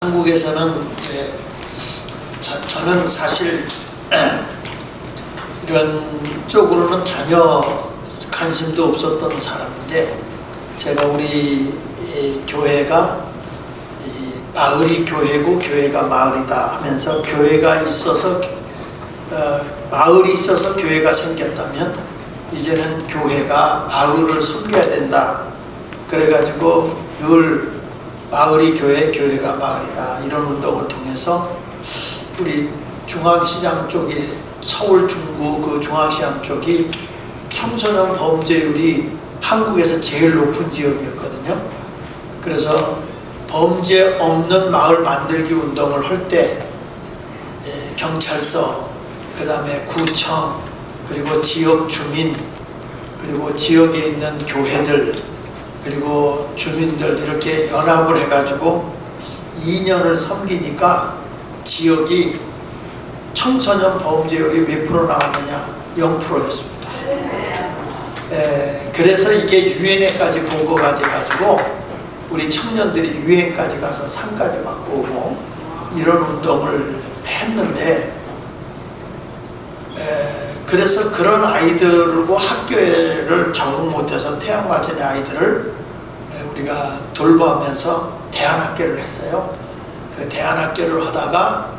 한국에서는 저는 사실 이런 쪽으로는 전혀 관심도 없었던 사람인데, 제가 우리 교회가 마을이 교회고 교회가 마을이다 하면서, 교회가 있어서 마을이 있어서 교회가 생겼다면 이제는 교회가 마을을 섬겨야 된다. 그래가지고 늘 마을이 교회, 교회가 마을이다, 이런 운동을 통해서 우리 중앙시장 쪽에, 서울 중구 그 중앙시장 쪽이 청소년 범죄율이 한국에서 제일 높은 지역이었거든요. 그래서 범죄 없는 마을 만들기 운동을 할 때 경찰서, 그 다음에 구청, 그리고 지역 주민, 그리고 지역에 있는 교회들, 그리고 주민들 이렇게 연합을 해가지고 2년을 섬기니까 지역이 청소년 범죄율이 몇 프로 나왔느냐? 0%였습니다. 그래서 이게 유엔에까지 보고가 돼가지고 우리 청년들이 유엔까지 가서 상까지 받고 오고 이런 운동을 했는데, 그래서 그런 아이들과 학교를 적응 못해서 태양마전의 아이들을 우리가 돌보면서 대안학교를 했어요. 그 대안학교를 하다가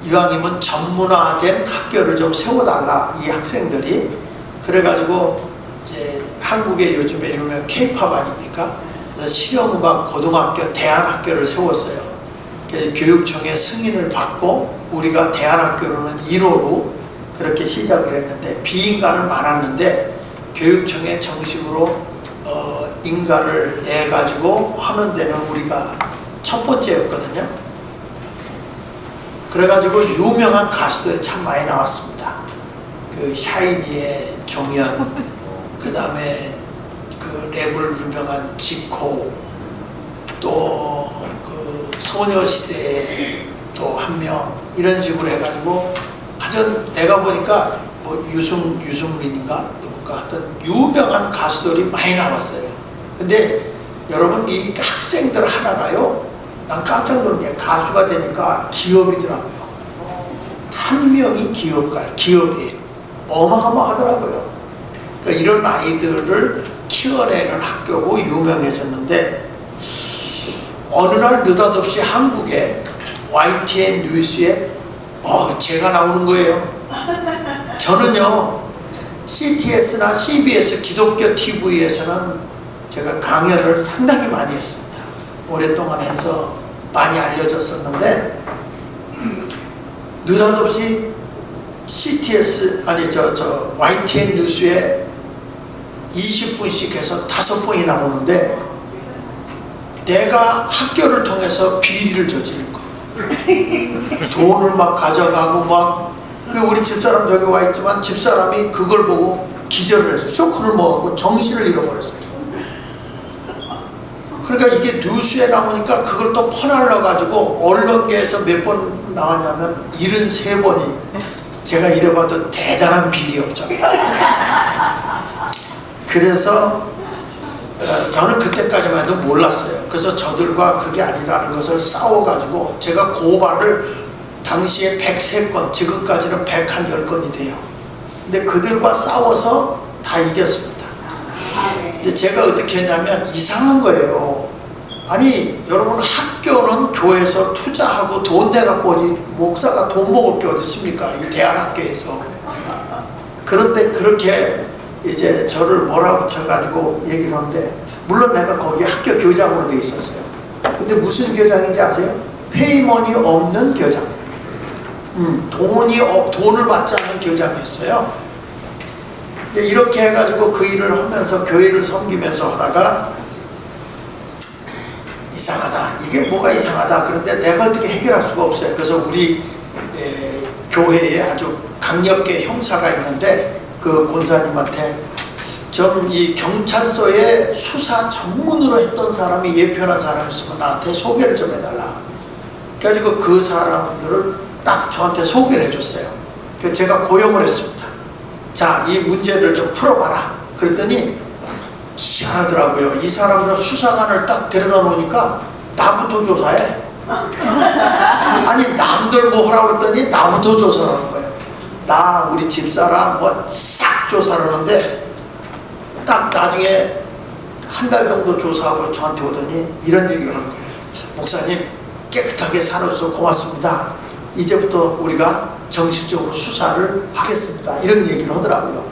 이왕이면 전문화된 학교를 좀 세워달라, 이 학생들이. 그래가지고 이제 한국의 요즘에 유명 K-팝 아닙니까? 그래서 실용음악 고등학교 대안학교를 세웠어요. 그래서 교육청의 승인을 받고 우리가 대안학교로는 1호로 그렇게 시작을 했는데, 비인가는 많았는데 교육청에 정식으로 인가를 내가지고 하는 데는 우리가 첫 번째였거든요. 그래가지고 유명한 가수들이 참 많이 나왔습니다. 그 샤이니의 종현, 그 다음에 그 랩을 유명한 지코, 또 그 소녀시대 또 한 명, 이런 식으로 해가지고 하여튼 내가 보니까 뭐 유승민인가 누군가 하여튼 유명한 가수들이 많이 나왔어요. 근데 여러분, 이 학생들 하나가요, 난 깜짝 놀란 게 가수가 되니까 기업이더라고요. 한 명이 기업이 어마어마하더라고요. 그러니까 이런 아이들을 키워내는 학교고 유명해졌는데, 어느 날 느닷없이 한국에 YTN 뉴스에 제가 나오는 거예요. 저는요, CTS나 CBS 기독교 TV에서는 제가 강연을 상당히 많이 했습니다. 오랫동안 해서 많이 알려졌었는데, 느닷없이 CTS YTN 뉴스에 20분씩 해서 5번이 나오는데, 내가 학교를 통해서 비리를 저지른 거, 돈을 막 가져가고 막. 그리고 우리 집사람 저기 와 있지만 집사람이 그걸 보고 기절을 해서 쇼크를 먹고 정신을 잃어버렸어요. 그러니까 이게 뉴스에 나오니까 그걸 또 퍼날려 가지고 언론계에서 몇 번 나왔냐면 73번이. 제가 이래봐도 대단한 비리업자입니다. 그래서 저는 그때까지만 해도 몰랐어요. 그래서 저들과 그게 아니라는 것을 싸워가지고 제가 고발을 당시에 103건, 지금까지는 110건이 돼요. 근데 그들과 싸워서 다 이겼습니다. 근데 제가 어떻게 했냐면 이상한 거예요. 아니 여러분, 학교는 교회에서 투자하고 돈 내갖고 오지, 목사가 돈 먹을 게 어디 있습니까? 이 대안학교에서. 그런데 그렇게 이제 저를 몰아붙여가지고 얘기를 하는데, 물론 내가 거기 학교 교장으로 돼 있었어요. 근데 무슨 교장인지 아세요? 페이머니 없는 교장. 돈을 받지 않는 교장이었어요. 이제 이렇게 해가지고 그 일을 하면서 교회를 섬기면서 하다가 이상하다, 이게 뭐가 이상하다. 그런데 내가 어떻게 해결할 수가 없어요. 그래서 우리 교회에 아주 강력계 형사가 있는데, 그 권사님한테 좀 이 경찰서에 수사 전문으로 했던 사람이, 예편한 사람이 있으면 나한테 소개를 좀 해달라. 그래가지고 그 사람들을 딱 저한테 소개를 해줬어요. 그래서 제가 고용을 했습니다. 자, 이 문제를 좀 풀어봐라. 그랬더니 희한하더라고요. 이 사람들 수사관을 딱 데려다 놓으니까 나부터 조사해. 뭐 하라고 그랬더니 나부터 조사하는 거예요. 나 우리 집사람 뭐 싹 조사를 하는데 딱 나중에 한 달 정도 조사하고 저한테 오더니 이런 얘기를 하는 거예요. 목사님 깨끗하게 살아줘서 고맙습니다. 이제부터 우리가 정식적으로 수사를 하겠습니다. 이런 얘기를 하더라고요.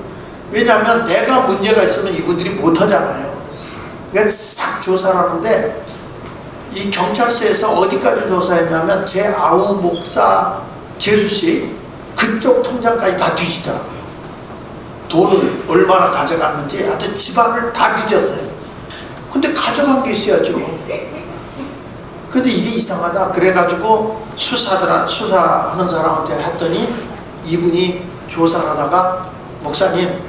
왜냐하면 내가 문제가 있으면 이분들이 못하잖아요. 그러니까 싹 조사를 하는데 이 경찰서에서 어디까지 조사했냐면 제 아우 목사 재수씨 그쪽 통장까지 다 뒤지더라고요. 돈을 얼마나 가져갔는지 하여튼 집안을 다 뒤졌어요. 근데 가져간 게 있어야죠. 근데 이게 이상하다 그래가지고 수사하는 사람한테 했더니 이분이 조사를 하다가 목사님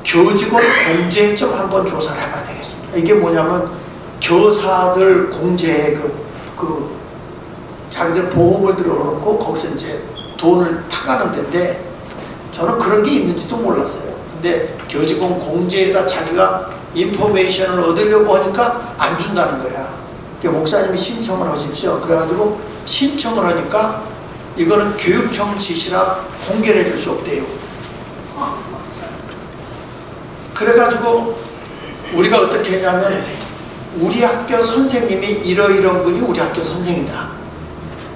교직원 공제 좀 한번 조사를 해봐야 되겠습니다. 이게 뭐냐면 교사들 공제에 자기들 보험을 들어놓고 거기서 이제 돈을 타가는 데인데 저는 그런 게 있는지도 몰랐어요. 근데 교직원 공제에다 자기가 인포메이션을 얻으려고 하니까 안 준다는 거야. 목사님이 신청을 하십시오. 그래가지고 신청을 하니까 이거는 교육청 지시라 공개를 해줄 수 없대요. 그래가지고 우리가 어떻게 했냐면 우리 학교 선생님이 이러이런 분이 우리 학교 선생이다.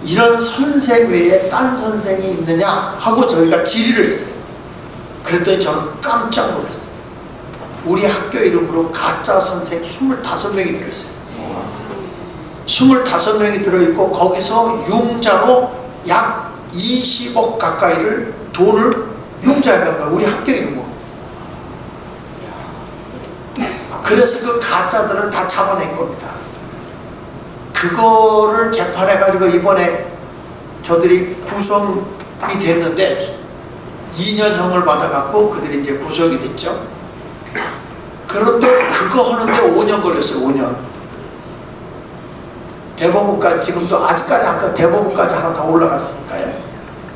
이런 선생 외에 딴 선생이 있느냐 하고 저희가 질의를 했어요. 그랬더니 저는 깜짝 놀랐어요. 우리 학교 이름으로 가짜 선생 25명이 들어있어요. 25명이 들어있고 거기서 융자로 약 20억 가까이를 돈을 융자해 간 거예요. 우리 학교 이름으로. 그래서 그 가짜들을 다 잡아낸 겁니다. 그거를 재판해가지고 이번에 저들이 구성이 됐는데 2년형을 받아갖고 그들이 이제 구속이 됐죠. 그런데 그거 하는데 5년 걸렸어요. 5년. 대법원까지 지금도 아직까지 아까 대법원까지 하나 더 올라갔으니까요.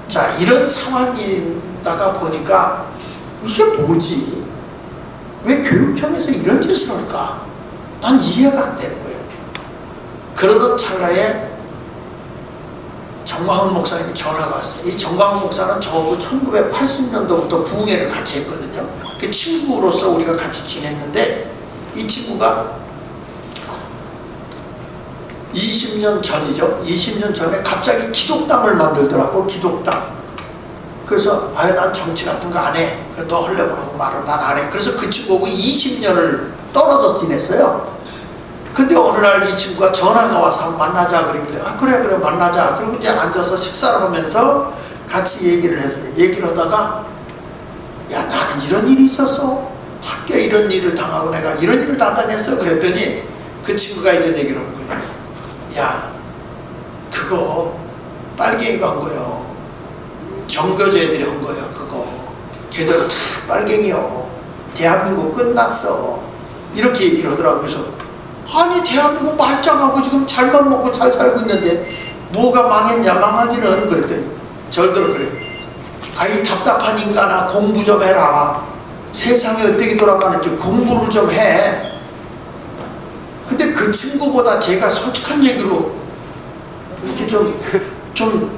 자, 이런 상황이다가 보니까 이게 뭐지? 왜 교육청에서 이런 짓을 할까? 난 이해가 안 되는 거예요. 그러던 찰나에 정광훈 목사님이 전화가 왔어요. 이 정광훈 목사는 저하고 1980년도부터 부흥회를 같이 했거든요. 그 친구로서 우리가 같이 지냈는데 이 친구가 20년 전이죠. 20년 전에 갑자기 기독당을 만들더라고. 기독당. 그래서 난 정치 같은 거 안 해. 너 하려고 하고 말을 난 안 해. 그래서 그 친구하고 20년을 떨어져서 지냈어요. 근데 어느 날 이 친구가 전화가 와서 한번 만나자 그러길래 그래 만나자. 그리고 이제 앉아서 식사를 하면서 같이 얘기를 했어요. 얘기를 하다가 야, 나는 이런 일이 있었어. 학교에 이런 일을 당하고 내가 이런 일을 다 당했어. 그랬더니 그 친구가 이런 얘기를 한 거예요. 야, 그거 빨갱이가 한 거예요. 정교조 애들이 한 거예요. 그거 걔들 다 빨갱이요. 대한민국 끝났어. 이렇게 얘기를 하더라고요. 그래서 아니 대한민국 말짱하고 지금 잘만 먹고 잘 살고 있는데 뭐가 망했냐. 망하기는. 그랬더니 절대로 그래요. 아이 답답한 인간아 공부 좀 해라. 세상이 어떻게 돌아가는지 공부를 좀 해. 근데 그 친구보다 제가 솔직한 얘기로 이렇게 좀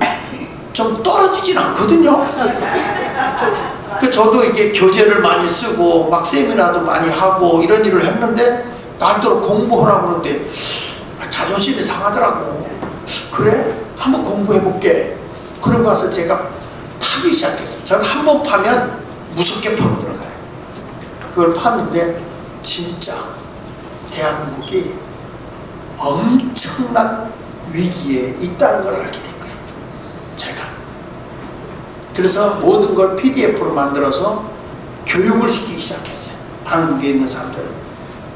떨어지진 않거든요. 저도 이게 교재를 많이 쓰고 막 세미나도 많이 하고 이런 일을 했는데 나름대로 공부하라고 그러는데 자존심이 상하더라고. 그래? 한번 공부해볼게. 그러고 가서 제가 파기 시작했어요. 저는 한 번 파면 무섭게 파고 들어가요. 그걸 팠는데 진짜 대한민국이 엄청난 위기에 있다는 걸 알게 된 거예요. 제가. 그래서 모든 걸 PDF로 만들어서 교육을 시키기 시작했어요. 한국에 있는 사람들은.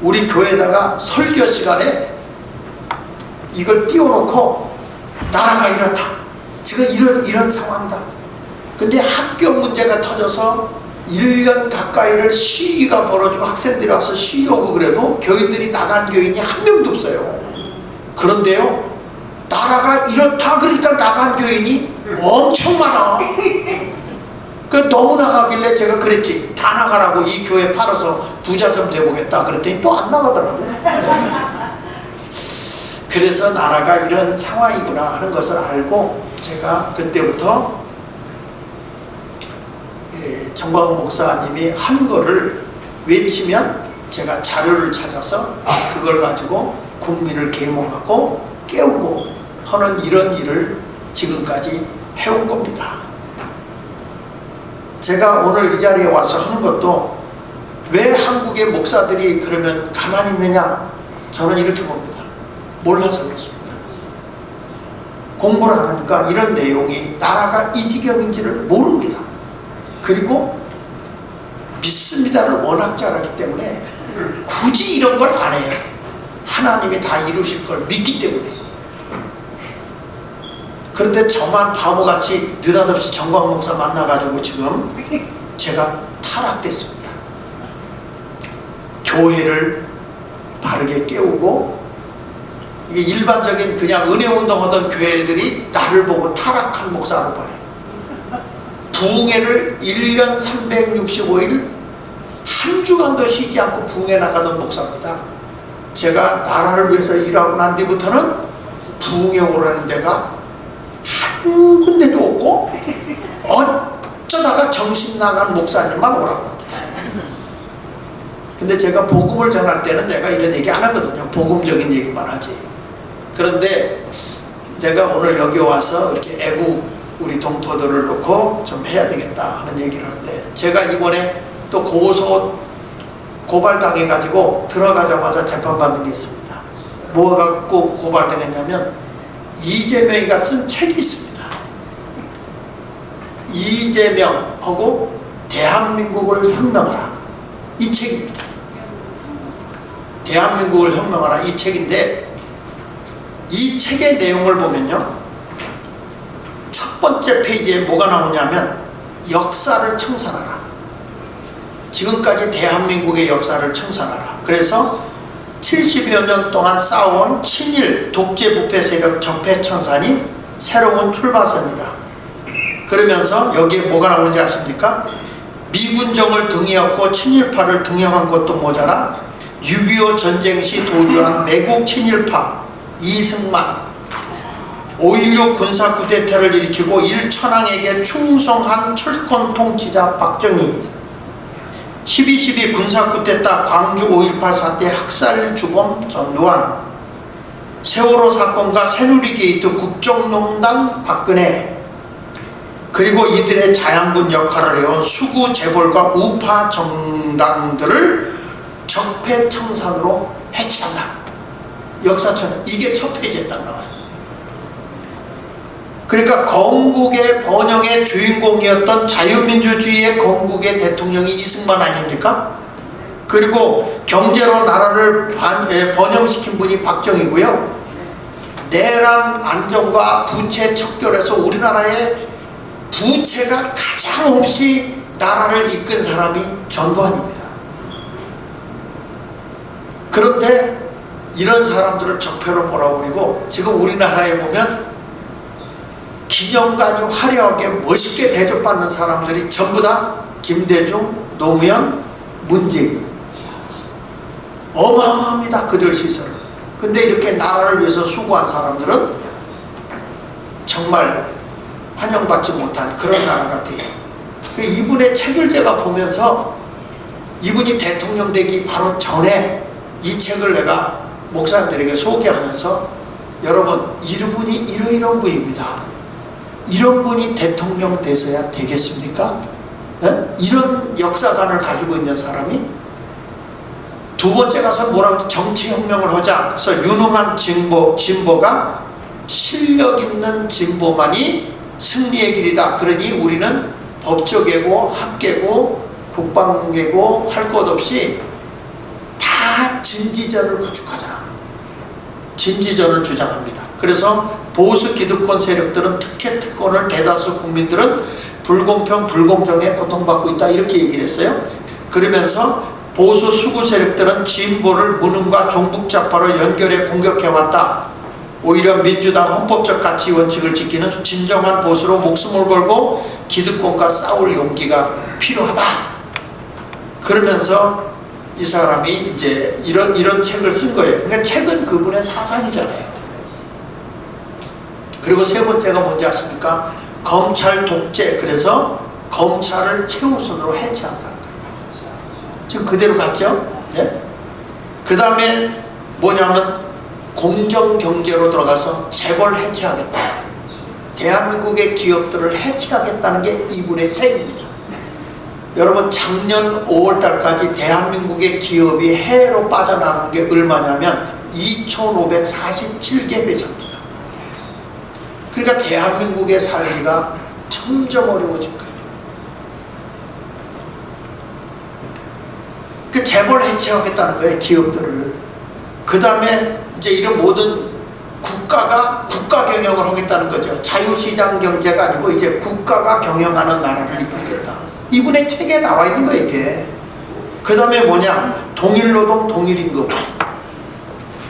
우리 교회에다가 설교 시간에 이걸 띄워놓고 나라가 이렇다. 지금 이런 상황이다. 근데 학교 문제가 터져서 1년 가까이를 시위가 벌어지고 학생들이 와서 시위하고 그래도 교인들이 나간 교인이 한 명도 없어요. 그런데요, 나라가 이렇다 그러니까 나간 교인이 엄청 많아. 너무 나가길래 제가 그랬지. 다 나가라고. 이 교회 팔아서 부자 좀 돼보겠다. 그랬더니 또 안 나가더라고. 네. 그래서 나라가 이런 상황이구나 하는 것을 알고 제가 그때부터 정광훈 목사님이 한 거를 외치면 제가 자료를 찾아서 그걸 가지고 국민을 계몽하고 깨우고 하는 이런 일을 지금까지 해온 겁니다. 제가 오늘 이 자리에 와서 하는 것도 왜 한국의 목사들이 그러면 가만히 있느냐, 저는 이렇게 봅니다. 몰라서 그렇습니다. 공부를 안 하니까 이런 내용이 나라가 이 지경인지를 모릅니다. 그리고 믿습니다를 워낙 잘하기 때문에 굳이 이런 걸 안 해요. 하나님이 다 이루실 걸 믿기 때문에. 그런데 저만 바보같이 느닷없이 정광 목사 만나가지고 지금 제가 타락됐습니다. 교회를 바르게 깨우고, 이게 일반적인 그냥 은혜운동 하던 교회들이 나를 보고 타락한 목사로 봐요. 부흥회를 1년 365일 한 주간도 쉬지 않고 부흥회 나가던 목사입니다. 제가 나라를 위해서 일하고 난 뒤부터는 부흥회 오라는 데가 한 군데도 없고 어쩌다가 정신 나간 목사님만 오라고 합니다. 근데 제가 복음을 전할 때는 내가 이런 얘기 안 하거든요. 복음적인 얘기만 하지. 그런데 내가 오늘 여기 와서 이렇게 애국 우리 동포들을 놓고 좀 해야 되겠다 하는 얘기를 하는데, 제가 이번에 또 고발당해가지고 들어가자마자 재판받는 게 있습니다. 뭐가 갖고 고발당했냐면 이재명이가 쓴 책이 있습니다. 이재명하고 대한민국을 혁명하라, 이 책입니다. 대한민국을 혁명하라, 이 책인데, 이 책의 내용을 보면요, 첫 번째 페이지에 뭐가 나오냐면 역사를 청산하라. 지금까지 대한민국의 역사를 청산하라. 그래서 70여 년 동안 싸워온 친일 독재 부패 세력 적폐청산이 새로운 출발선이다. 그러면서 여기에 뭐가 나오는지 아십니까? 미군정을 등이었고 친일파를 등용한 것도 모자라 6.25 전쟁 시 도주한 매국 친일파 이승만, 5.16 군사 쿠데타를 일으키고 일천왕에게 충성한 철권 통치자 박정희, 12.12 군사 쿠데타 광주 5.18 사태 학살 주범 전두환, 세월호 사건과 새누리 게이트 국정농단 박근혜, 그리고 이들의 자양분 역할을 해온 수구 재벌과 우파 정당들을 적폐청산으로 해체한다. 역사처럼 이게 첫 페이지에 딱 나와요. 그러니까 건국의 번영의 주인공이었던 자유민주주의의 건국의 대통령이 이승만 아닙니까? 그리고 경제로 나라를 번영시킨 분이 박정희고요. 내란 안정과 부채 척결해서 우리나라의 부채가 가장 없이 나라를 이끈 사람이 전두환입니다. 그런데 이런 사람들을 적폐로 몰아버리고 지금 우리나라에 보면 기념관이 화려하게 멋있게 대접받는 사람들이 전부 다 김대중, 노무현, 문재인. 어마어마합니다, 그들 시설은. 근데 이렇게 나라를 위해서 수고한 사람들은 정말 환영받지 못한 그런 나라 같아요. 이분의 책을 제가 보면서, 이분이 대통령 되기 바로 전에 이 책을 내가 목사님들에게 소개하면서, 여러분 이분이 이런 분입니다. 이런 분이 대통령 되셔야 되겠습니까? 네? 이런 역사관을 가지고 있는 사람이. 두 번째 가서 뭐라고, 정치혁명을 하자. 그래서 유능한 진보가 실력 있는 진보만이 승리의 길이다. 그러니 우리는 법조계고 학계고 국방계고 할 것 없이 다 진지전을 구축하자. 진지전을 주장합니다. 그래서 보수 기득권 세력들은 특혜특권을, 대다수 국민들은 불공평 불공정에 고통받고 있다, 이렇게 얘기를 했어요. 그러면서 보수 수구 세력들은 진보를 무능과 종북좌파로 연결해 공격해왔다. 오히려 민주당 헌법적 가치 원칙을 지키는 진정한 보수로 목숨을 걸고 기득권과 싸울 용기가 필요하다. 그러면서 이 사람이 이제 이런 책을 쓴 거예요. 그러니까 책은 그분의 사상이잖아요. 그리고 세 번째가 뭔지 아십니까? 검찰 독재. 그래서 검찰을 최우선으로 해체한다는 거예요. 지금 그대로 갔죠? 네? 그 다음에 뭐냐면 공정경제로 들어가서 재벌 해체하겠다. 대한민국의 기업들을 해체하겠다는 게 이분의 책입니다. 여러분, 작년 5월달까지 대한민국의 기업이 해외로 빠져나간 게 얼마냐면 2,547개 회사입니다. 그러니까 대한민국에 살기가 점점 어려워진 거예요. 그 재벌 해체하겠다는 거예요, 기업들을. 그 다음에 이제 이런 모든 국가가 국가 경영을 하겠다는 거죠. 자유시장 경제가 아니고 이제 국가가 경영하는 나라를 이끌겠다. 이분의 책에 나와 있는 거예요, 이게. 그 다음에 뭐냐? 동일노동, 동일임금.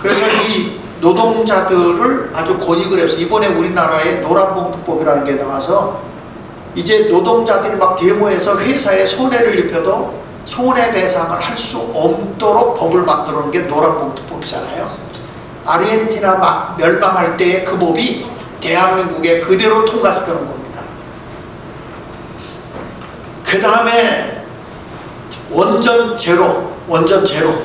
그래서 이 노동자들을 아주 권익을 해서 이번에 우리나라에 노란봉투법이라는 게 나와서 이제 노동자들이 막 데모해서 회사에 손해를 입혀도 손해배상을 할 수 없도록 법을 만들어 놓은 게 노란봉투법이잖아요. 아르헨티나 멸망할 때의 그 법이 대한민국에 그대로 통과시켜 놓은 겁니다. 그 다음에 원전 제로.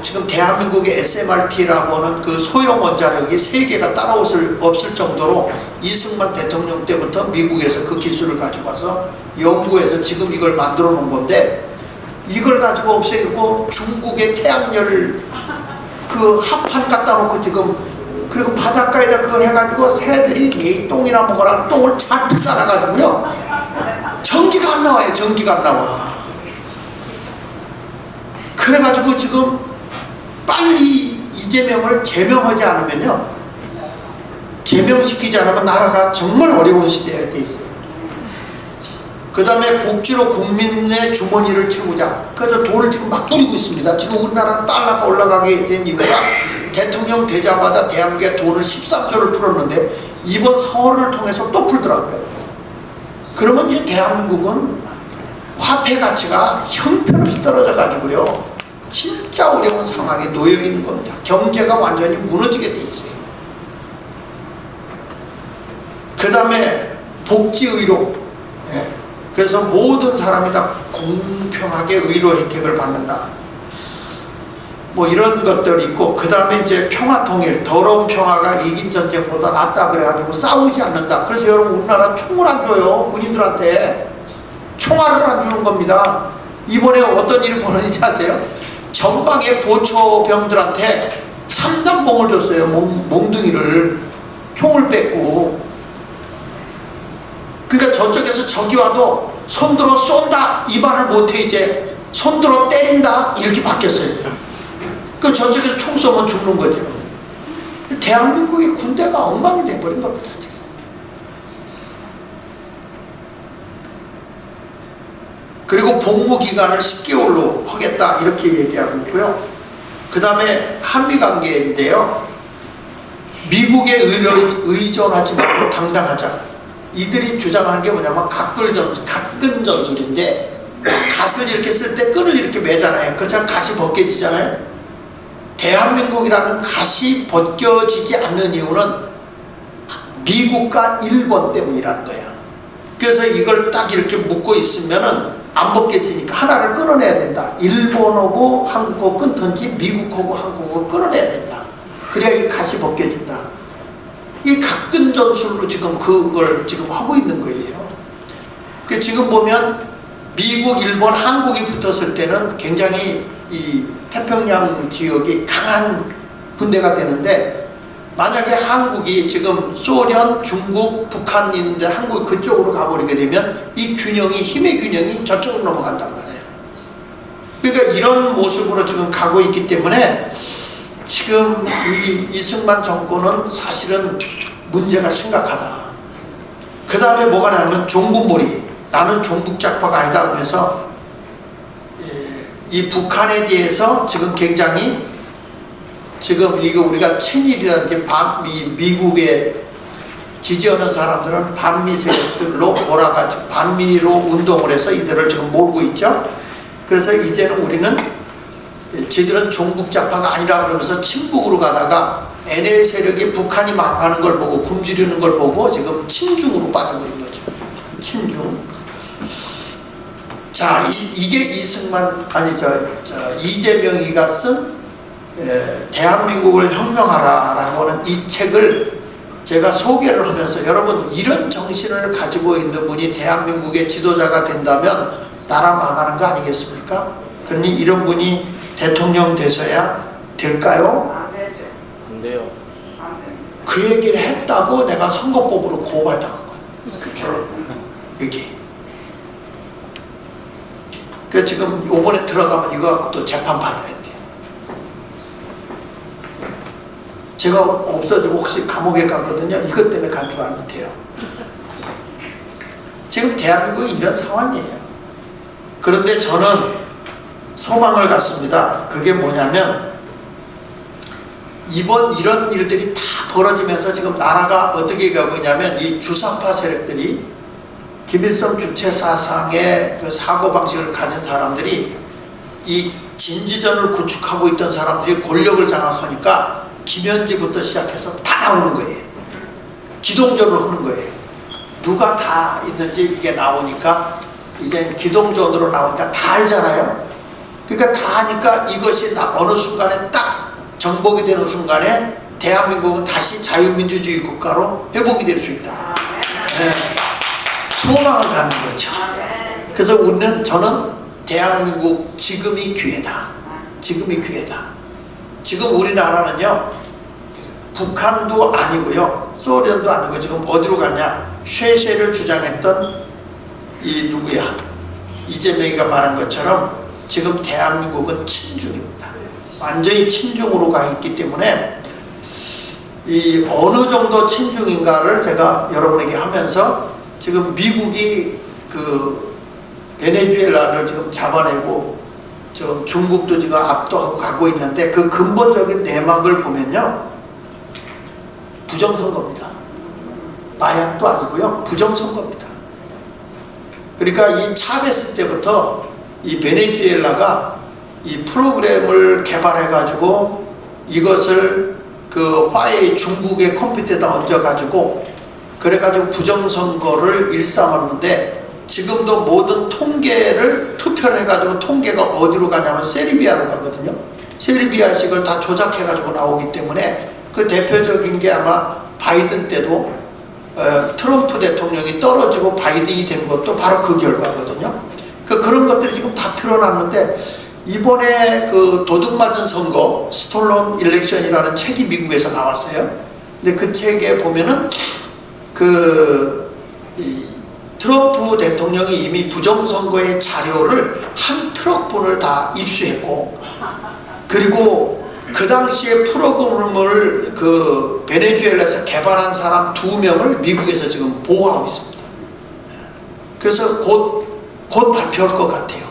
지금 대한민국의 SMRT라고 하는 그 소형 원자력이 세계가 따라올 없을 정도로 이승만 대통령 때부터 미국에서 그 기술을 가지고 와서 연구해서 지금 이걸 만들어 놓은 건데, 이걸 가지고 없애고 중국의 태양열 그 합판 갖다 놓고 지금, 그리고 바닷가에다 그걸 해가지고 새들이 이 똥이나 먹어라 똥을 잔뜩 싸놔가지고요, 전기가 안 나와요. 전기가 안 나와. 그래가지고 지금 빨리 이재명을 제명하지 않으면요, 제명시키지 않으면 나라가 정말 어려운 시대에 돼 있어요. 그 다음에 복지로 국민의 주머니를 채우자. 그래서 돈을 지금 막 뿌리고 있습니다. 지금 우리나라 달러가 올라가게 된 이유가 대통령 되자마자 대한민국에 돈을 13조를 풀었는데 이번 설을 통해서 또 풀더라고요. 그러면 이제 대한민국은 화폐 가치가 형편없이 떨어져 가지고요, 진짜 어려운 상황에 놓여 있는 겁니다. 경제가 완전히 무너지게 돼 있어요. 그 다음에 복지의료. 네. 그래서 모든 사람이 다 공평하게 의료 혜택을 받는다. 뭐 이런 것들이 있고, 그 다음에 이제 평화통일. 더러운 평화가 이긴 전쟁보다 낫다 그래가지고 싸우지 않는다. 그래서 여러분, 우리나라 총을 안 줘요. 군인들한테 총알을 안 주는 겁니다. 이번에 어떤 일이 벌어지는지 아세요? 전방의 보초병들한테 3단봉을 줬어요. 몽둥이를, 총을 뺏고. 그러니까 저쪽에서 적이 와도 손들어 쏜다 이 말을 못해. 이제 손들어 때린다 이렇게 바뀌었어요. 그럼 저쪽에서 총 쏘면 죽는 거죠. 대한민국의 군대가 엉망이 돼버린 겁니다. 지금. 그리고 복무기간을 10개월로 하겠다 이렇게 얘기하고 있고요. 그 다음에 한미관계인데요, 미국에 의존하지 말고 당당하자. 이들이 주장하는 게 뭐냐면 각근 전술인데, 갓을 이렇게 쓸 때 끈을 이렇게 매잖아요. 그렇잖아요. 갓이 벗겨지잖아요. 대한민국이라는 갓이 벗겨지지 않는 이유는 미국과 일본 때문이라는 거예요. 그래서 이걸 딱 이렇게 묶고 있으면은 안 벗겨지니까 하나를 끊어내야 된다. 일본하고 한국하고 끊든지 미국하고 한국하고 끊어내야 된다. 그래야 이 갓이 벗겨진다. 이 각근 전술로 지금 그걸 지금 하고 있는 거예요. 그 지금 보면 미국, 일본, 한국이 붙었을 때는 굉장히 이 태평양 지역이 강한 군대가 되는데, 만약에 한국이 지금 소련, 중국, 북한 있는데 한국이 그쪽으로 가버리게 되면 이 균형이, 힘의 균형이 저쪽으로 넘어간단 말이에요. 그러니까 이런 모습으로 지금 가고 있기 때문에 지금 이 이승만 정권은 사실은 문제가 심각하다. 그 다음에 뭐가 나면 종북몰이. 나는 종북작파가 아니다 하면서 이 북한에 대해서 지금 굉장히, 지금 이거 우리가 친일이라든지 미국에 지지하는 사람들은 반미 세력들로 몰아가지고 반미로 운동을 해서 이들을 지금 몰고 있죠. 그래서 이제는 우리는 쟤들은 종북작파가 아니라 그러면서 친북으로 가다가 NL 세력이 북한이 망하는 걸 보고 굶주리는 걸 보고 지금 친중으로 빠져버린 거죠. 친중. 자, 이게 이재명이가 쓴 대한민국을 혁명하라라고 하는 이 책을 제가 소개를 하면서 여러분 이런 정신을 가지고 있는 분이 대한민국의 지도자가 된다면 나라 망하는 거 아니겠습니까? 그러니 이런 분이 대통령 되셔야 될까요? 안 돼요. 그 얘기를 했다고 내가 선거법으로 고발당한 거예요. 이게. 그래서 지금 요번에 들어가면 이거 갖고 또 재판 받아야 돼요. 제가 없어지고 혹시 감옥에 가거든요. 이것 때문에 간 줄 알면 돼요. 지금 대한민국이 이런 상황이에요. 그런데 저는 소망을 갖습니다. 그게 뭐냐면 이번 이런 일들이 다 벌어지면서 지금 나라가 어떻게 가고 있냐면 이 주사파 세력들이 김일성 주체 사상의 그 사고방식을 가진 사람들이 이 진지전을 구축하고 있던 사람들이 권력을 장악하니까 김현지부터 시작해서 다 나오는 거예요. 기동전을 하는 거예요. 누가 다 있는지 이게 나오니까 이제 기동전으로 나오니까 다 알잖아요. 그러니까 다 하니까 이것이 어느 순간에 딱 정복이 되는 순간에 대한민국은 다시 자유민주주의 국가로 회복이 될 수 있다. 네. 소망을 갖는 거죠. 그래서 저는 대한민국 지금이 기회다. 지금이 기회다. 지금 우리나라는요 북한도 아니고요 소련도 아니고 지금 어디로 가냐, 쉐쉐를 주장했던 이 누구야 이재명이가 말한 것처럼 지금 대한민국은 친중입니다. 완전히 친중으로 가 있기 때문에 이 어느 정도 친중인가를 제가 여러분에게 하면서 지금 미국이 그 베네수엘라를 지금 잡아내고 저 중국도 지금 압도하고 가고 있는데 그 근본적인 내막을 보면요 부정선거입니다. 마약도 아니고요 부정선거입니다. 그러니까 이 차베스 때부터 이 베네수엘라가 이 프로그램을 개발해 가지고 이것을 그 화웨이 중국의 컴퓨터에다 얹어 가지고 그래 가지고 부정선거를 일삼았는데 지금도 모든 통계를 투표를 해가지고 통계가 어디로 가냐면 세르비아로 가거든요. 세르비아식을 다 조작해가지고 나오기 때문에 그 대표적인 게 아마 바이든 때도 트럼프 대통령이 떨어지고 바이든이 된 것도 바로 그 결과거든요. 그런 것들이 지금 다 드러났는데 이번에 그 도둑맞은 선거 스톨런 일렉션이라는 책이 미국에서 나왔어요. 근데 그 책에 보면은 트럼프 대통령이 이미 부정선거의 자료를 한 트럭분을 다 입수했고 그리고 그 당시에 프로그램을 그 베네수엘라에서 개발한 사람 2명을 미국에서 지금 보호하고 있습니다. 그래서 곧 발표할 것 같아요.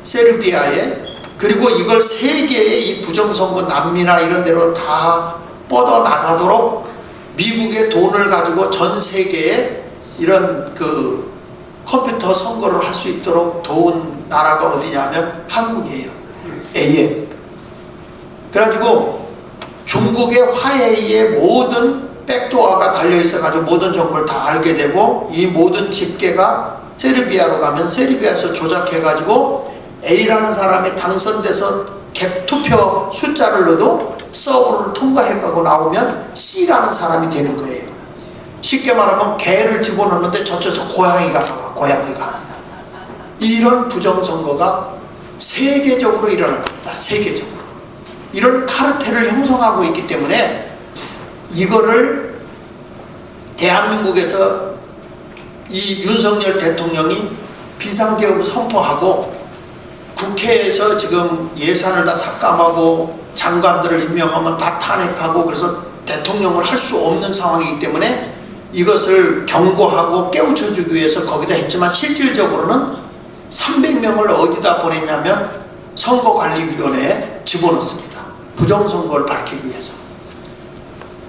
세르비아에. 그리고 이걸 세계의 이 부정선거 남미나 이런 데로 다 뻗어나가도록 미국의 돈을 가지고 전 세계에 이런 그 컴퓨터 선거를 할 수 있도록 도운 나라가 어디냐면 한국이에요. AM. 그래가지고 중국의 화웨이의 모든 백도어가 달려있어가지고 모든 정보를 다 알게 되고 이 모든 집계가 세르비아로 가면 세르비아에서 조작해가지고 A라는 사람이 당선돼서 투표 숫자를 넣어도 서버를 통과해가고 나오면 C라는 사람이 되는 거예요. 쉽게 말하면 개를 집어넣는데 저쪽에서 고양이가 나와. 고양이가. 이런 부정선거가 세계적으로 일어난 겁니다. 세계적으로. 이런 카르텔을 형성하고 있기 때문에 이거를 대한민국에서 이 윤석열 대통령이 비상계엄 선포하고 국회에서 지금 예산을 다 삭감하고 장관들을 임명하면 다 탄핵하고 그래서 대통령을 할 수 없는 상황이기 때문에 이것을 경고하고 깨우쳐주기 위해서 거기다 했지만 실질적으로는 300명을 어디다 보냈냐면 선거관리위원회에 집어넣습니다. 부정선거를 밝히기 위해서.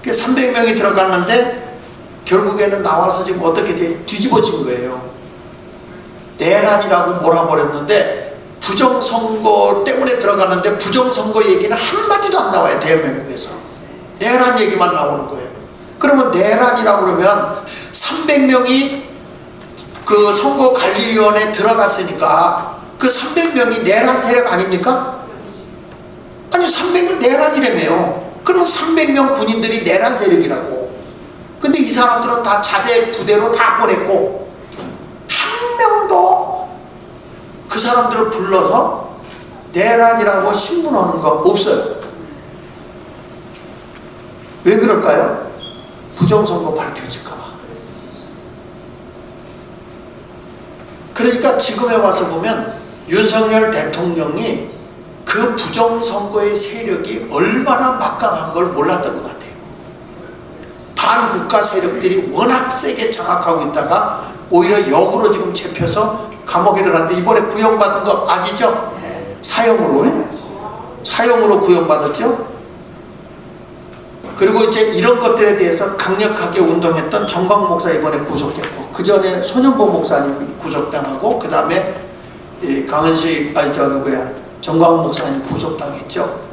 300명이 들어갔는데 결국에는 나와서 지금 어떻게 뒤집어진 거예요. 내란이라고 몰아버렸는데 부정선거 때문에 들어갔는데 부정선거 얘기는 한마디도 안 나와요. 대한민국에서. 내란 얘기만 나오는 거예요. 그러면 내란이라고 그러면 300명이 그 선거관리위원회에 들어갔으니까 그 300명이 내란 세력 아닙니까? 아니 300명 내란이라며요. 그러면 300명 군인들이 내란 세력이라고. 근데 이 사람들은 다 자대 부대로 다 보냈고 한 명도 그 사람들을 불러서 내란이라고 신문하는 거 없어요. 왜 그럴까요? 부정선거 밝혀질까봐. 그러니까 지금에 와서 보면 윤석열 대통령이 그 부정선거의 세력이 얼마나 막강한 걸 몰랐던 것 같아요. 반국가 세력들이 워낙 세게 장악하고 있다가 오히려 역으로 지금 잡혀서 감옥에 들어갔는데 이번에 구형받은 거 아시죠? 사형으로 구형받았죠? 그리고 이제 이런 것들에 대해서 강력하게 운동했던 정광 목사 이번에 구속됐고, 그 전에 손현보 목사님 구속당하고, 그 다음에 강은식 정광 목사님 구속당했죠.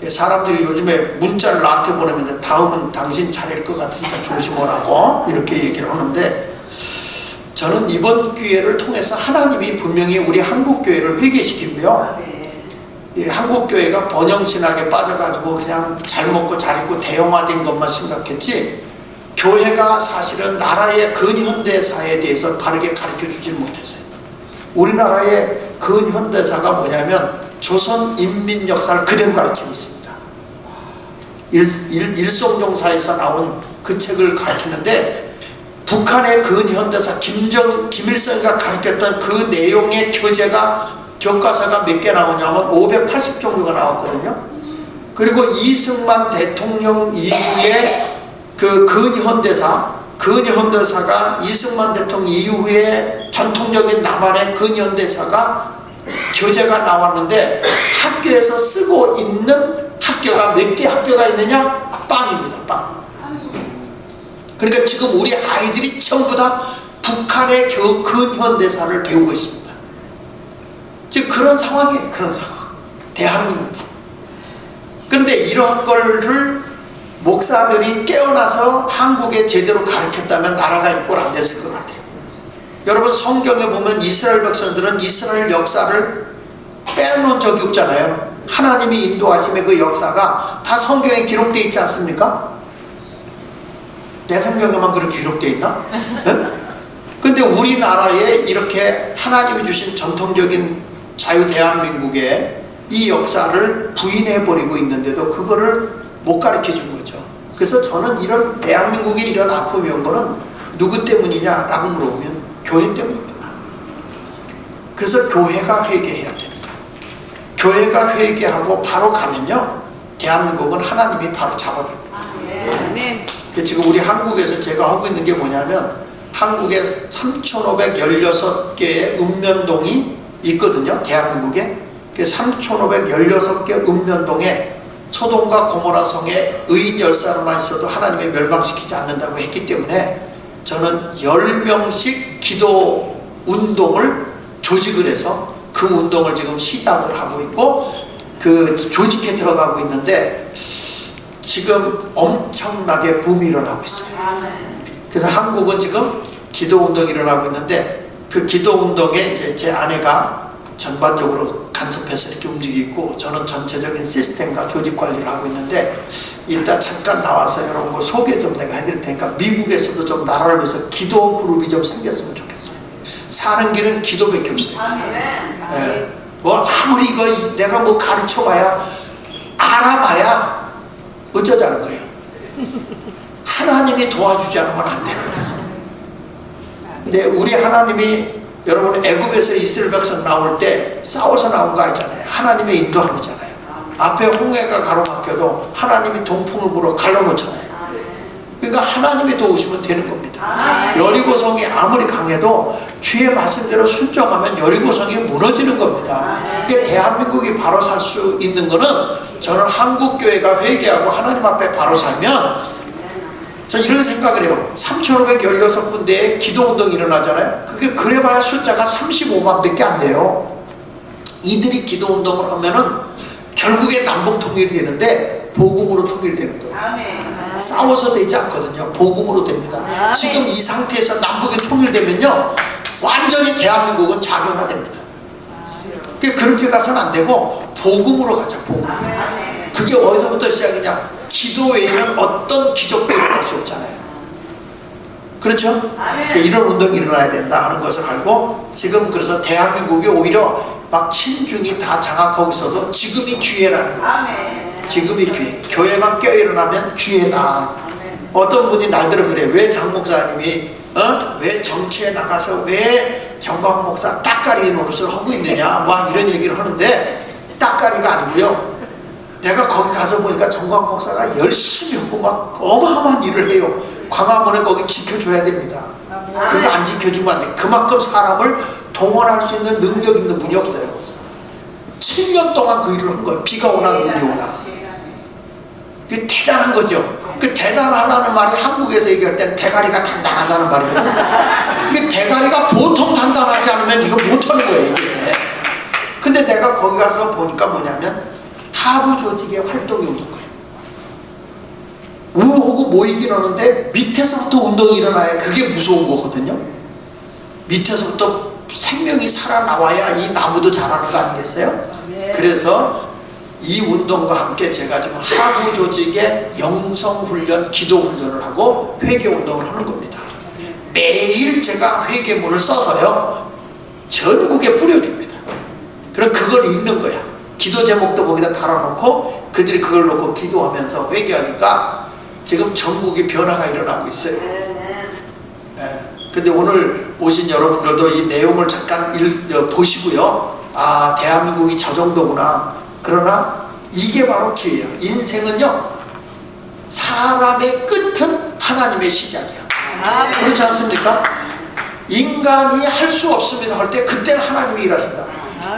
사람들이 요즘에 문자를 나한테 보내면 다음은 당신 차례일 것 같으니까 조심하라고 이렇게 얘기를 하는데, 저는 이번 기회를 통해서 하나님이 분명히 우리 한국교회를 회개시키고요, 한국교회가 번영신학에 빠져가지고 그냥 잘 먹고 잘 입고 대형화된 것만 생각했지, 교회가 사실은 나라의 근현대사에 대해서 바르게 가르쳐주질 못했어요. 우리나라의 근현대사가 뭐냐면 조선 인민 역사를 그대로 가르치고 있습니다. 일송종사에서 나온 그 책을 가르치는데, 북한의 근현대사 김일성이가 가르쳤던 그 내용의 교과서가 몇 개 나오냐면 580종류가 나왔거든요. 그리고 이승만 대통령 이후에 그 근현대사가 이승만 대통령 이후에 전통적인 남한의 근현대사가 교재가 나왔는데, 학교에서 쓰고 있는 학교가 몇 개 학교가 있느냐? 빵입니다. 빵. 그러니까 지금 우리 아이들이 전부 다 북한의 근현대사를 배우고 있습니다. 지금 그런 상황이에요. 그런 상황. 대한민국. 그런데 이러한 거를 목사들이 깨어나서 한국에 제대로 가르쳤다면 나라가 이 꼴 안 됐을 것 같아요. 여러분, 성경에 보면 이스라엘 백성들은 이스라엘 역사를 빼놓은 적이 없잖아요. 하나님이 인도하심의 그 역사가 다 성경에 기록되어 있지 않습니까? 내 성경에만 그렇게 기록되어 있나? 근데 우리나라에 이렇게 하나님이 주신 전통적인 자유 대한민국의 이 역사를 부인해버리고 있는데도 그거를 못 가르쳐 준 거죠. 그래서 저는 이런 대한민국에 이런 아픔이 온 거는 누구 때문이냐라고 물어보면 교회 때문입니다. 그래서 교회가 회개해야 되는 거예요. 교회가 회개하고 바로 가면요, 대한민국은 하나님이 바로 잡아줍니다. 지금 우리 한국에서 제가 하고 있는 게 뭐냐면, 한국에 3,516개의 읍면동이 있거든요. 대한민국에. 3,516개 읍면동에 소돔과 고모라 성에 의인 10사람만 있어도 하나님이 멸망시키지 않는다고 했기 때문에, 저는 10명씩 기도 운동을 조직을 해서 그 운동을 지금 시작을 하고 있고, 그 조직에 들어가고 있는데, 지금 엄청나게 붐이 일어나고 있어요. 그래서 한국은 지금 기도운동이 일어나고 있는데, 그 기도운동에 이제 제 아내가 전반적으로 간섭해서 이렇게 움직이고, 저는 전체적인 시스템과 조직 관리를 하고 있는데, 이따 잠깐 나와서 여러분 뭐 소개 좀 내가 해드릴 테니까, 미국에서도 좀 나라를 위해서 기도 그룹이 좀 생겼으면 좋겠어요. 사는 길은 기도밖에 없어요. 뭐 아무리 이거 내가 뭐 가르쳐봐야, 알아봐야 어쩌자는 거예요. 하나님이 도와주지 않으면 안 되거든요. 근데 우리 하나님이, 여러분 애굽에서 이스라엘 백성 나올 때 싸워서 나온 거 아니잖아요. 하나님의 인도함이잖아요. 앞에 홍해가 가로막혀도 하나님이 동풍을 불어 갈라놓잖아요. 그러니까 하나님이 도우시면 되는 겁니다. 여리고성이 아무리 강해도 주의 말씀대로 순종하면 여리고성이 무너지는 겁니다. 그러니까 대한민국이 바로 살 수 있는 거는, 저는 한국교회가 회개하고 하나님 앞에 바로 살면, 전 이런 생각을 해요. 3,516군데에 기도운동이 일어나잖아요. 그게 그래봐야 숫자가 35만 밖에 안 돼요. 이들이 기도운동을 하면은 결국에 남북통일이 되는데, 복음으로 통일되는 거예요. 싸워서 되지 않거든요. 복음으로 됩니다. 지금 이 상태에서 남북이 통일되면요, 완전히 대한민국은 자연화됩니다. 그렇게 가서는 안 되고 복음으로 가자. 복음. 그게 어디서부터 시작이냐? 기도 외에는 어떤 기적도 일어날 수 없잖아요. 그렇죠? 이런 운동이 일어나야 된다 하는 것을 알고, 지금 그래서 대한민국이 오히려 막 친중이 다 장악하고 있어도 지금이 기회라는 거예요. 지금이 기회. 교회만 깨어일어나면 기회다. 어떤 분이 날들어 그래. 왜 장 목사님이 왜 정치에 나가서 왜 정광 목사 따까리 노릇을 하고 있느냐, 막 이런 얘기를 하는데, 따까리가 아니고요, 내가 거기 가서 보니까 정광 목사가 열심히 하고 막 어마어마한 일을 해요. 광화문에 거기 지켜줘야 됩니다. 그거 안 지켜주면 안 돼. 그만큼 사람을 동원할 수 있는 능력 있는 분이 없어요. 7년 동안 그 일을 한 거예요. 비가 오나 눈이 오나. 그게 대단한 거죠. 그 대단하다는 말이 한국에서 얘기할 땐 대가리가 단단하다는 말이거든. 이게 대가리가 보통 단단하지 않으면 이거 못하는 거예요, 이게. 근데 내가 거기 가서 보니까 뭐냐면 하부 조직의 활동이 없는 거예요. 우하고 모이긴 하는데 밑에서부터 운동이 일어나야 그게 무서운 거거든요. 밑에서부터 생명이 살아나와야 이 나무도 자라는 거 아니겠어요? 그래서 이 운동과 함께 제가 지금 하부 조직의 영성훈련, 기도훈련을 하고 회개운동을 하는 겁니다. 매일 제가 회개문을 써서요, 전국에 뿌려줍니다. 그럼 그걸 읽는 거야. 기도 제목도 거기다 달아놓고 그들이 그걸 놓고 기도하면서 회개하니까 지금 전국이 변화가 일어나고 있어요. 근데 오늘 오신 여러분들도 이 내용을 잠깐 보시고요, 아, 대한민국이 저 정도구나. 그러나 이게 바로 기회예요. 인생은요, 사람의 끝은 하나님의 시작이야. 그렇지 않습니까? 인간이 할 수 없습니다 할 때 그때는 하나님이 일하신다.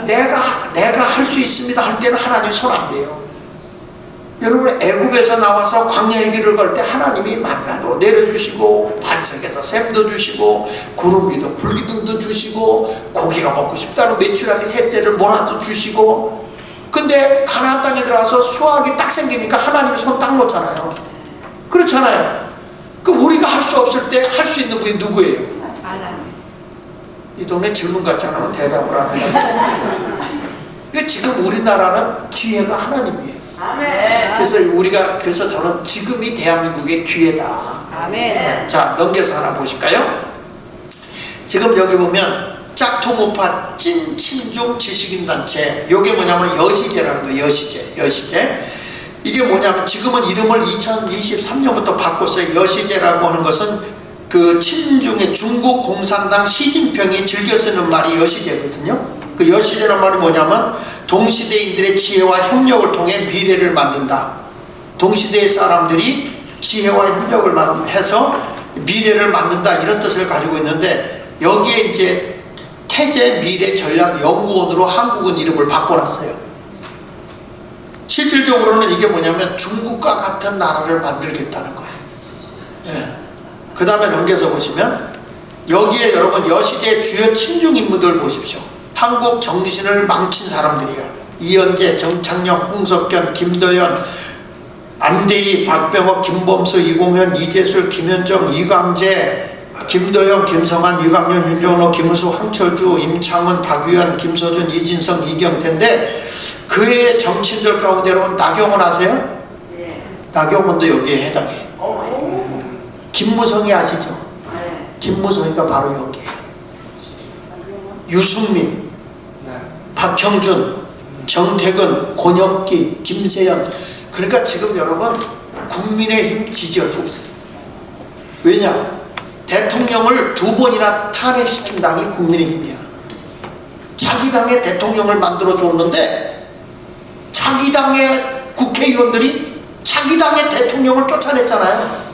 내가 할 수 있습니다 할 때는 하나님 손 안 대요. 여러분, 애굽에서 나와서 광야의 길을 갈 때 하나님이 만나도 내려주시고, 반석에서 샘도 주시고, 구름 기둥 불기둥도 주시고, 고기가 먹고 싶다는 메추라기 샘대를 몰아도 주시고. 근데 가나안 땅에 들어가서 수확이 딱 생기니까 하나님이 손 딱 놓잖아요. 그렇잖아요. 그럼 우리가 할 수 없을 때 할 수 있는 분이 누구예요? 이 동네 질문 같지 않으면 대답을 안 해요. 그러니까 지금 우리나라는 기회가 하나님이에요. 그래서 저는 지금이 대한민국의 기회다. 네, 자, 넘겨서 하나 보실까요? 지금 여기 보면 짝퉁우파 찐친중 지식인단체, 요게 뭐냐면 여시제라는 거예요. 여시제. 이게 뭐냐면 지금은 이름을 2023년부터 바꿨어요. 여시제라고 하는 것은 그 친중의 중국 공산당 시진핑이 즐겨 쓰는 말이 여시제거든요. 그 여시제란 말이 뭐냐면 동시대인들의 지혜와 협력을 통해 미래를 만든다. 동시대의 사람들이 지혜와 협력을 해서 미래를 만든다, 이런 뜻을 가지고 있는데, 여기에 이제 태제 미래 전략 연구원으로 한국은 이름을 바꿔놨어요. 실질적으로는 이게 뭐냐면 중국과 같은 나라를 만들겠다는 거예요. 그 다음에 넘겨서 보시면 여기에 여러분 여시제 주요 친중 인물들 보십시오. 한국 정신을 망친 사람들이에요. 이현재, 정창영, 홍석현, 김도연, 안대희, 박병호, 김범수, 이공현, 이재술, 김현정, 이광재, 김도영, 김성한, 유강현, 윤정로, 김우수, 황철주, 임창원, 박유현, 김소준, 이진성, 이경태인데, 그의 정치인들 가운데 여러분 나경원 아세요? 나경원도 여기에 해당해요. 김무성이 아시죠? 김무성이가 바로 여기에요. 유승민, 박형준, 정태근, 권혁기, 김세연. 그러니까 지금 여러분 국민의힘 지지율 없어요. 왜냐? 대통령을 2번이나 탄핵시킨 당이 국민의힘이야. 자기 당의 대통령을 만들어 줬는데 자기 당의 국회의원들이 자기 당의 대통령을 쫓아냈잖아요.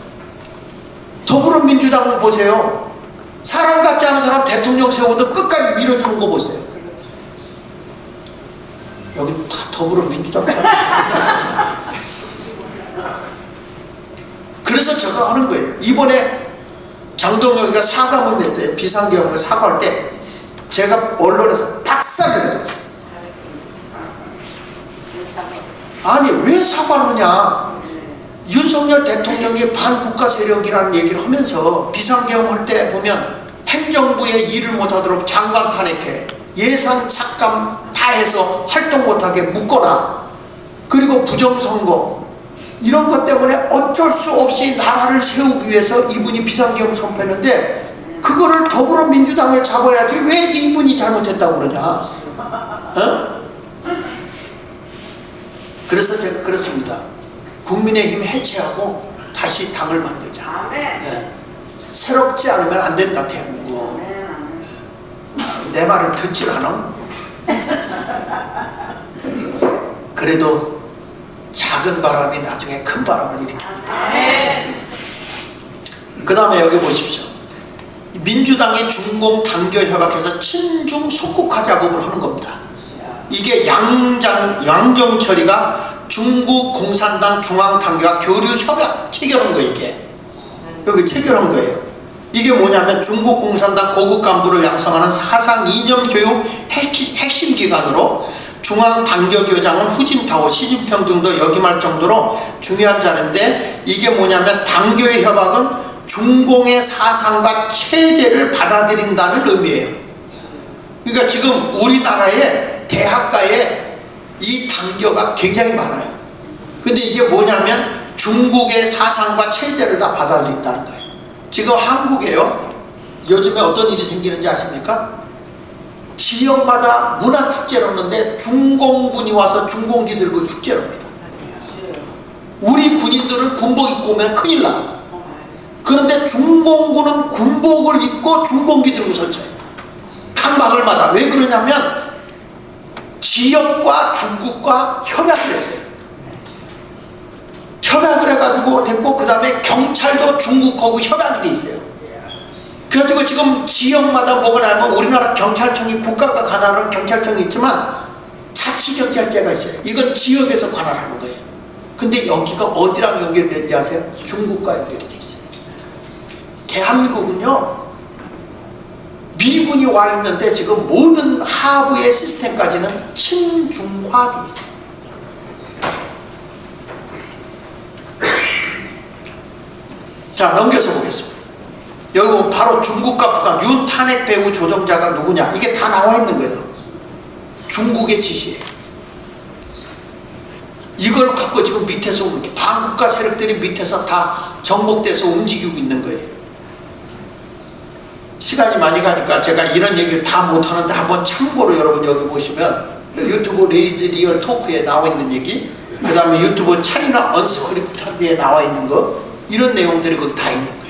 더불어민주당을 보세요. 사람 같지 않은 사람 대통령 세우고도 끝까지 밀어주는 거 보세요. 여기 다 더불어민주당 사람. 그래서 저거 하는 거예요. 이번에 장동혁이가 사과문 냈대. 비상계엄을 사과할 때 제가 언론에서 박살을 내버렸어요. 아니 왜 사과를 하냐. 윤석열 대통령이 반국가 세력이라는 얘기를 하면서 비상계엄할 때 보면 행정부의 일을 못하도록 장관 탄핵해, 예산 삭감 다 해서 활동 못하게 묶거나, 그리고 부정선거 이런 것 때문에 어쩔 수 없이 나라를 세우기 위해서 이분이 비상계엄 선포했는데 그거를 더불어민주당을 잡아야지 왜 이분이 잘못했다고 그러냐. 어? 그래서 제가 그렇습니다. 국민의힘 해체하고 다시 당을 만들자. 네. 새롭지 않으면 안 된다 대한민국. 내 말을 듣질 않아. 그래도 작은 바람이 나중에 큰 바람을 일으킵니다. 그 다음에 여기 보십시오. 민주당의 중공 당교 협약해서 친중 속국화 작업을 하는 겁니다. 이게 양정철이가 중국 공산당 중앙당교와 교류 협약 체결한 거예요. 이게 여기 체결한 거예요. 이게 뭐냐면 중국 공산당 고급 간부를 양성하는 사상 이념 교육 핵심 기관으로 중앙당교교장은 후진타오, 시진평 등도 역임할 정도로 중요한 자리인데, 이게 뭐냐면 당교의 협약은 중공의 사상과 체제를 받아들인다는 의미예요. 그러니까 지금 우리나라의 대학가에 이 당교가 굉장히 많아요. 근데 이게 뭐냐면 중국의 사상과 체제를 다 받아들인다는 거예요. 지금 한국에요, 요즘에 어떤 일이 생기는지 아십니까? 지역마다 문화축제를 하는데 중공군이 와서 중공기 들고 축제를 합니다. 우리 군인들은 군복 입고 오면 큰일 나. 그런데 중공군은 군복을 입고 중공기 들고 설쳐요. 각 마을마다. 왜 그러냐면 지역과 중국과 협약을 했어요. 협약을 해가지고 됐고, 그 다음에 경찰도 중국하고 협약이 돼 있어요. 그래가지고 지금 지역마다 뭐가 나면 우리나라 경찰청이, 국가가 관할하는 경찰청이 있지만 자치경찰제가 있어요. 이건 지역에서 관할하는 거예요. 근데 여기가 어디랑 연결된지 아세요? 중국과 연결이 돼 있어요. 대한민국은요, 미군이 와 있는데 지금 모든 하부의 시스템까지는 친중화돼 있어요. 자, 넘겨서 보겠습니다. 여기 보면 바로 중국과 북한, 윤 탄핵 배후 조정자가 누구냐, 이게 다 나와 있는 거예요. 중국의 지시예요. 이걸 갖고 지금 밑에서 반국가 세력들이 밑에서 다 정복돼서 움직이고 있는 거예요. 시간이 많이 가니까 제가 이런 얘기를 다 못하는데 한번 참고로 여러분 여기 보시면 유튜브 리즈 리얼 토크에 나와 있는 얘기, 그 다음에 유튜브 차이나 언스크립트에 나와 있는 거, 이런 내용들이 거기 다 있는 거예요.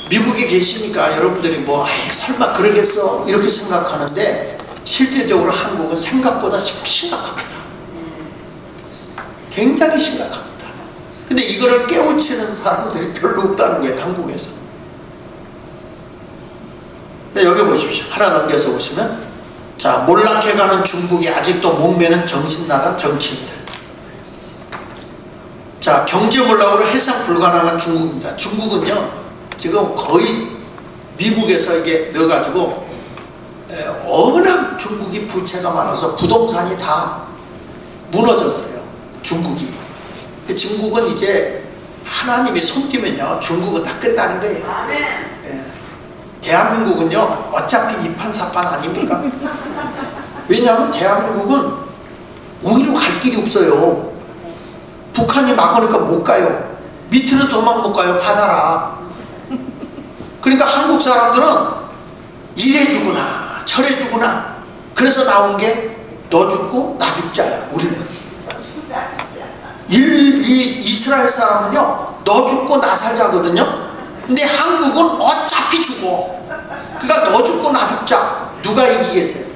미국에 계시니까 여러분들이 뭐 설마 그러겠어 이렇게 생각하는데, 실제적으로 한국은 생각보다 심각합니다. 굉장히 심각합니다. 근데 이거를 깨우치는 사람들이 별로 없다는 거예요, 한국에서. 네, 여기 보십시오. 하나 넘겨서 보시면, 자, 몰락해가는 중국이 아직도 목매는 정신나간 정치인들. 자, 경제 몰락으로 해상 불가능한 중국입니다. 중국은요, 지금 거의 미국에서 이게 넣어가지고 워낙 중국이 부채가 많아서 부동산이 다 무너졌어요. 중국이. 중국은 이제 하나님이 손띄면요, 중국은 다 끝나는 거예요. 예. 대한민국은요, 어차피 이판사판 아닙니까? 왜냐하면 대한민국은 우리로 갈 길이 없어요. 북한이 막으니까 못 가요. 밑으로 도망 못 가요. 바다라. 그러니까 한국 사람들은 이래 주구나 저래 주구나. 그래서 나온 게 너 죽고 나 죽자야. 우리는 이스라엘 사람은요, 너 죽고 나 살자거든요. 근데 한국은 어차피 죽어. 그러니까 너 죽고 나 죽자. 누가 이기겠어요?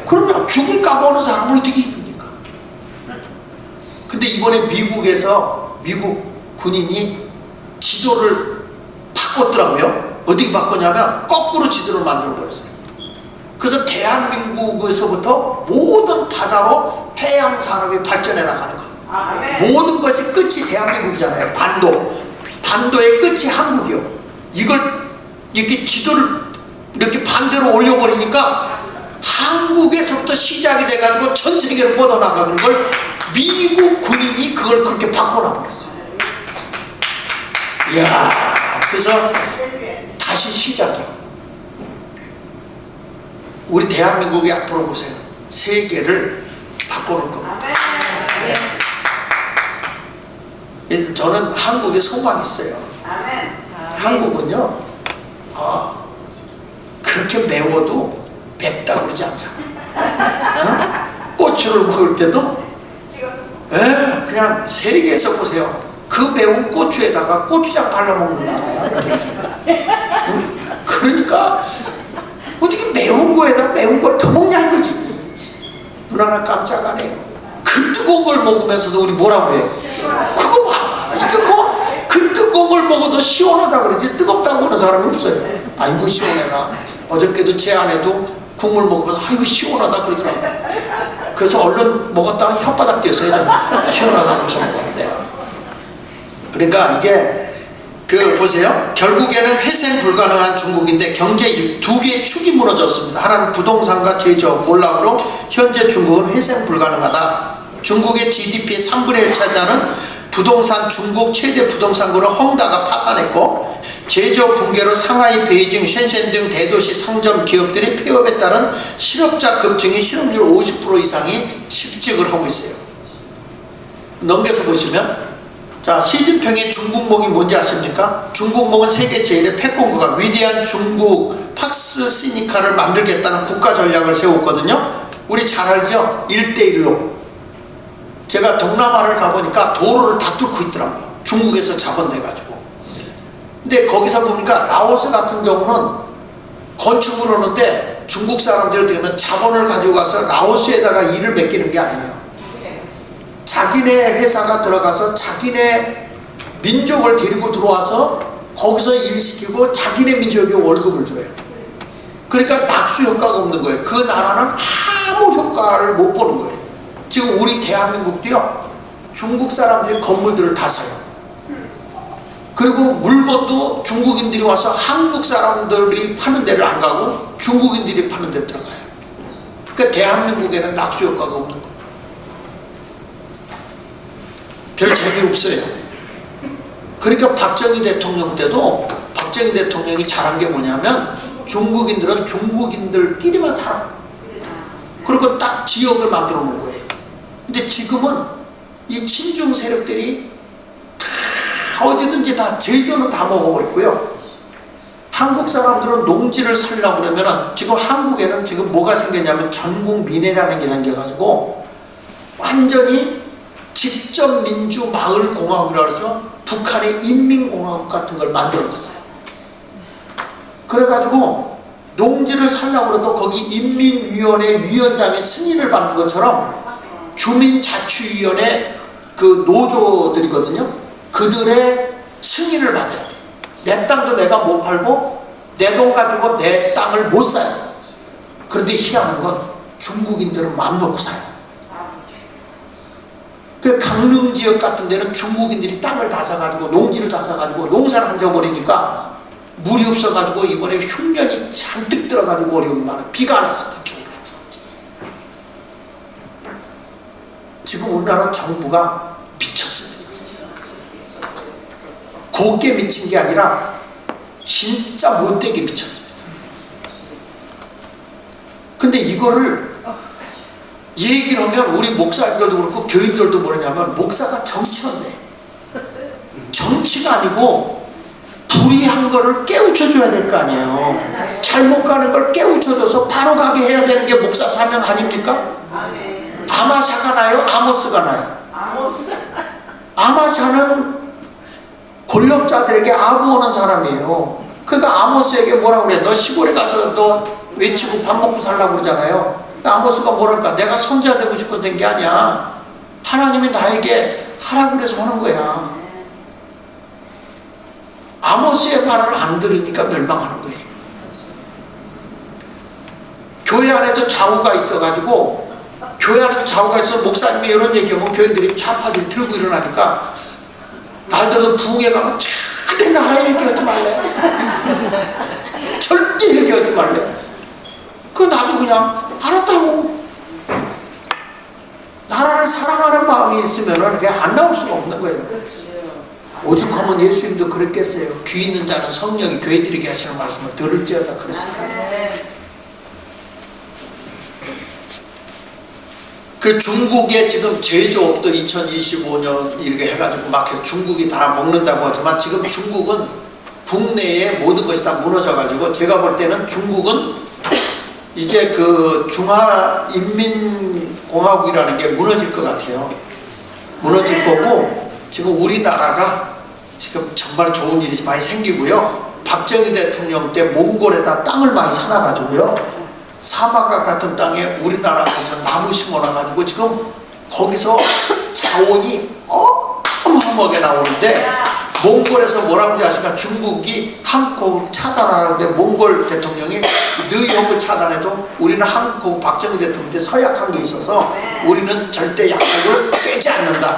그러면 죽을까 보는 사람을 어떻게 이깁니까? 근데 이번에 미국에서 미국 군인이 지도를 바꿨더라고요. 어떻게 바꿨냐면 거꾸로 지도를 만들어 버렸어요. 그래서 대한민국에서부터 모든 바다로 해양 산업이 발전해 나가는 거. 모든 것이 끝이 대한민국이잖아요. 반도의 끝이 한국이요. 이걸 이렇게 지도를 이렇게 반대로 올려버리니까 한국에서부터 시작이 돼가지고 전 세계로 뻗어나가는 걸 미국 군인이 그걸 그렇게 바꿔놔 버렸어요. 이야, 그래서 다시 시작이요. 우리 대한민국이 앞으로 보세요. 세계를 바꿔놓을 겁니다. 네. 저는 한국에 소망이 있어요. 한국은요, 그렇게 매워도 맵다고 그러지 않잖아. 고추를 먹을 때도 그냥 세계에서 보세요. 그 매운 고추에다가 고추장 발라먹는 나라야. 그러니까 어떻게 매운 거에다 매운 걸 더 먹냐 이거지. 눈 하나 깜짝 안 해요. 그 뜨거운 걸 먹으면서도 우리 뭐라고 해요? 그거 봐. 이게 뭐 그 뜨거운 걸 먹어도 시원하다 그러지 뜨겁다고 하는 사람이 없어요. 아이고 시원해라. 어저께도 제 아내도 국물 먹으면서 아이고 시원하다 그러더라고. 그래서 얼른 먹었다가 혓바닥 띄었어요. 시원하다고 해서 먹었는데. 그러니까 이게 보세요. 결국에는 회생 불가능한 중국인데 경제 두 개의 축이 무너졌습니다. 하나는 부동산과 제조업 몰락으로 현재 중국은 회생 불가능하다. 중국의 GDP의 3분의 1 차지하는 부동산 중국 최대 부동산군을 헝다가 파산했고 제조업 붕괴로 상하이, 베이징, 셴셴 등 대도시 상점 기업들이 폐업에 따른 실업자 급증이 실업률 50% 이상이 실직을 하고 있어요. 넘겨서 보시면 자, 시진핑의 중국몽이 뭔지 아십니까? 중국몽은 세계 제1의 패권국가 위대한 중국 팍스 시니카를 만들겠다는 국가 전략을 세웠거든요. 우리 잘 알죠? 1대1로. 제가 동남아를 가보니까 도로를 다 뚫고 있더라고요. 중국에서 자본돼가지고. 근데 거기서 보니까 라오스 같은 경우는 건축을 하는데 중국 사람들이 어떻게 하면 자본을 가지고 가서 라오스에다가 일을 맡기는 게 아니에요. 자기네 회사가 들어가서 자기네 민족을 데리고 들어와서 거기서 일시키고 자기네 민족에게 월급을 줘요. 그러니까 낙수 효과가 없는 거예요. 그 나라는 아무 효과를 못 보는 거예요. 지금 우리 대한민국도요, 중국 사람들이 건물들을 다 사요. 그리고 물건도 중국인들이 와서 한국 사람들이 파는 데를 안 가고 중국인들이 파는 데 들어가요. 그러니까 대한민국에는 낙수 효과가 없는 거예요. 별 재미없어요. 그러니까 박정희 대통령 때도 박정희 대통령이 잘한 게 뭐냐면 중국인들은 중국인들끼리만 살아. 그리고 딱 지역을 만들어 놓은 거예요. 근데 지금은 이 친중 세력들이 다 어디든지 다 제조는 다 먹어버렸고요. 한국 사람들은 농지를 살려고 그러면 지금 한국에는 지금 뭐가 생겼냐면 전국민회라는 게 생겨가지고 완전히 직접 민주 마을 공화국이라고 해서 북한의 인민공화국 같은 걸 만들어놨어요. 그래가지고 농지를 살려고 해도 거기 인민위원회 위원장의 승인을 받는 것처럼 주민자치위원회 그 노조들이거든요. 그들의 승인을 받아야 돼. 내 땅도 내가 못 팔고 내 돈 가지고 내 땅을 못 사요. 그런데 희한한 건 중국인들은 마음 놓고 사요. 그 강릉 지역 같은 데는 중국인들이 땅을 다 사가지고 농지를 다 사가지고 농사를 안 져버리니까 물이 없어가지고 이번에 흉년이 잔뜩 들어가지고 어려움이 많아요. 비가 안 왔어 그쪽으로. 지금 우리나라 정부가 미쳤습니다. 곱게 미친 게 아니라 진짜 못되게 미쳤습니다. 근데 이거를 얘기를 하면 우리 목사님들도 그렇고 교인들도 뭐냐면 목사가 정치인데 정치가 아니고 불의한 거를 깨우쳐줘야 될 거 아니에요. 잘못 가는 걸 깨우쳐줘서 바로 가게 해야 되는 게 목사 사명 아닙니까? 아마샤가 나요? 아모스가 나요? 아마샤는 권력자들에게 아부하는 사람이에요. 그러니까 아모스에게 뭐라고 그래? 너 시골에 가서 너 외치고 밥 먹고 살라고 그러잖아요. 아모스가 뭐랄까? 내가 선지자 되고 싶어서 된 게 아니야. 하나님이 나에게 하라고 그래서 하는 거야. 아모스의 말을 안 들으니까 멸망하는 거예요. 교회 안에도 좌우가 있어가지고 교회 안에도 좌우가 있어 목사님이 이런 얘기하면 교인들이 좌파들이 들고 일어나니까 날들도 부흥회 가면 절대 나라 얘기하지 말래. 절대 얘기하지 말래. 그 나도 그냥 알았다고. 나라를 사랑하는 마음이 있으면 그게 안 나올 수가 없는 거예요. 오죽하면 예수님도 그랬겠어요. 귀 있는 자는 성령이 교회들에게 하시는 말씀을 들을지어다 그랬을까요? 그 중국에 지금 제조업도 2025년 이렇게 해가지고 막 중국이 다 먹는다고 하지만 지금 중국은 국내의 모든 것이 다 무너져가지고 제가 볼 때는 중국은 이제 그 중화인민공화국이라는 게 무너질 것 같아요. 무너질 거고 지금 우리나라가 지금 정말 좋은 일이 많이 생기고요. 박정희 대통령 때 몽골에다 땅을 많이 사놔가지고요. 사막과 같은 땅에 우리나라 거기서 나무 심어놔가지고 지금 거기서 자원이 어마어마하게 나오는데 몽골에서 뭐라고 하시니까 중국이 한국 차단하는데 몽골 대통령이 너희 차단해도 우리는 한국 박정희 대통령 때 서약한 게 있어서 우리는 절대 약속을 깨지 않는다.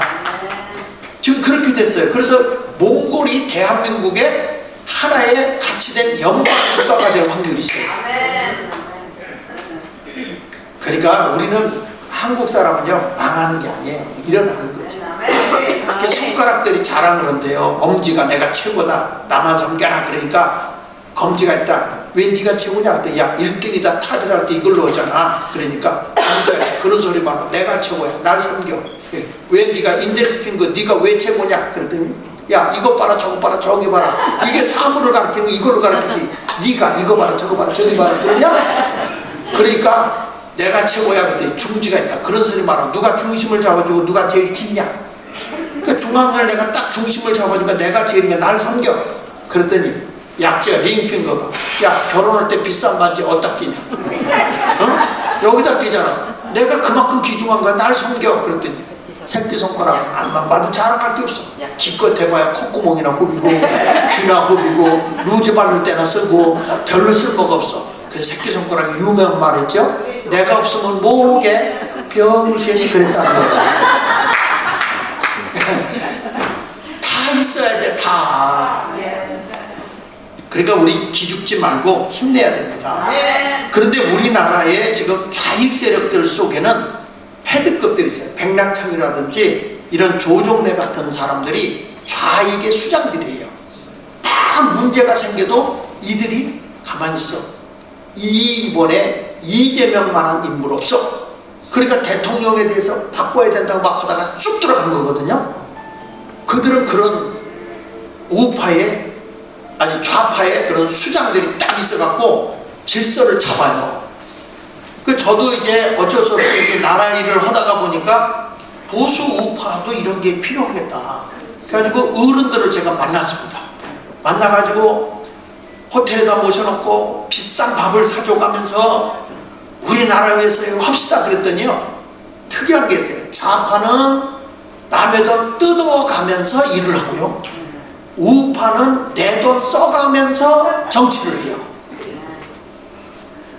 지금 그렇게 됐어요. 그래서 몽골이 대한민국의 하나의 가치된 영광 국가가 될 확률이 있어요. 그러니까 우리는 한국 사람은요 망하는 게 아니에요. 일어나는 거죠. 이렇게 손가락들이 자랑을 한대요. 엄지가 내가 최고다. 나만 섬겨라. 그러니까 검지가 있다. 왜 네가 최고냐? 야 1등이다 탑이다 할 때 이걸로 하잖아. 그러니까 검지가 그런 소리 말아. 내가 최고야. 날 섬겨. 왜 네가 인덱스 핑거 네가 왜 최고냐? 그랬더니 야 이거 봐라 저거 봐라 저기 봐라. 이게 사물을 가르치는 거 이걸로 가르치지. 네가 이거 봐라 저거 봐라 저기 봐라 그러냐? 그러니까 내가 최고야. 그때 중지가 있다. 그런 소리 말아. 누가 중심을 잡아주고 누가 제일 기냐? 그러니까 중앙을 내가 딱 중심을 잡아주니까 내가 제일이냐? 날 섬겨. 그랬더니 약지가 링핑거가 야 결혼할 때 비싼 반지 어디다 끼냐? 여기다 끼잖아. 내가 그만큼 귀중한 거야. 날 섬겨. 그랬더니 새끼손가락은 안만 봐도 자랑할 게 없어. 기껏 해봐야 콧구멍이나 후비고 귀나 후비고 루즈 바를 때나 쓰고 별로 쓸모가 없어. 그래서 새끼손가락이 유명한 말했죠. 내가 없으면 뭐게 병신이 그랬다는 거야. 다 있어야 돼. 다. 그러니까 우리 기죽지 말고 힘내야 됩니다. 그런데 우리나라의 지금 좌익 세력들 속에는 패드급들이 있어요. 백낙창이라든지 이런 조종래 같은 사람들이 좌익의 수장들이에요. 다 문제가 생겨도 이들이 가만히 있어. 이번에 이재명만한 인물 없어. 그러니까 대통령에 대해서 바꿔야 된다고 막 하다가 쑥 들어간 거거든요. 그들은 그런 우파의 아니 좌파의 그런 수장들이 딱 있어갖고 질서를 잡아요. 그 저도 이제 어쩔 수 없이 이렇게 나라 일을 하다가 보니까 보수 우파도 이런 게 필요하겠다. 그래가지고 어른들을 제가 만났습니다. 만나가지고 호텔에다 모셔놓고 비싼 밥을 사줘가면서 우리나라 위해서 합시다 그랬더니요 특이한 게 있어요. 좌파는 남의 돈 뜯어가면서 일을 하고요, 우파는 내 돈 써가면서 정치를 해요.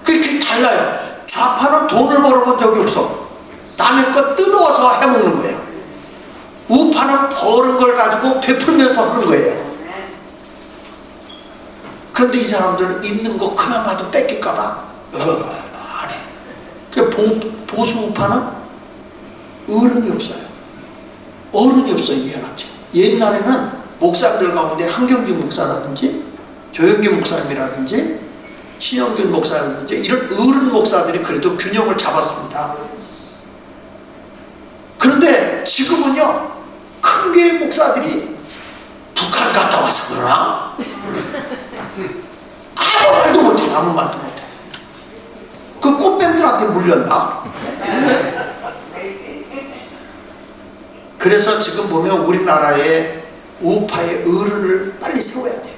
그게 달라요. 좌파는 돈을 벌어본 적이 없어. 남의 거 뜯어서 해먹는 거예요. 우파는 버는 걸 가지고 베풀면서 하는 거예요. 그런데 이 사람들은 있는 거 그나마도 뺏길까봐 안 해. 보수 우파는 어른이 없어요. 어른이 없어요. 미안하죠. 옛날에는 목사님들 가운데 한경진 목사라든지 조영기 목사님이라든지 신영균 목사님이라든지 이런 어른 목사들이 그래도 균형을 잡았습니다. 그런데 지금은요 큰 교회 목사들이 북한 갔다 와서 그러나 아무 말도 못해. 아무 말도 못해. 그 꽃뱀들한테 물렸나? 그래서 지금 보면 우리나라의 우파의 어른을 빨리 세워야 돼.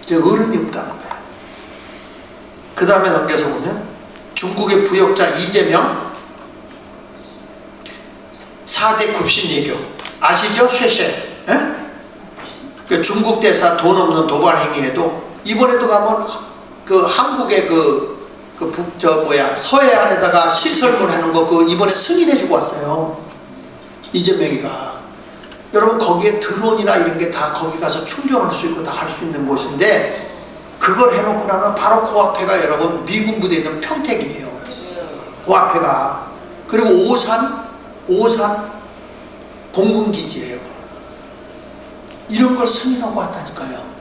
저 어른이 없다는 거야. 그 다음에 넘겨서 보면 중국의 부역자 이재명 4대 굽신예교 아시죠? 쉐쉐. 그 중국 대사 돈 없는 도발 행위에도 이번에도 가면 그 한국의 서해안에다가 시설물 해놓은 거 그 이번에 승인해주고 왔어요. 이재명이가. 여러분 거기에 드론이나 이런 게 다 거기 가서 충전할 수 있고 다 할 수 있는 곳인데 그걸 해놓고 나면 바로 그 앞에가 여러분 미군 부대 있는 평택이에요. 그 앞에가. 그리고 오산 공군기지예요. 이런 걸 승인하고 왔다니까요.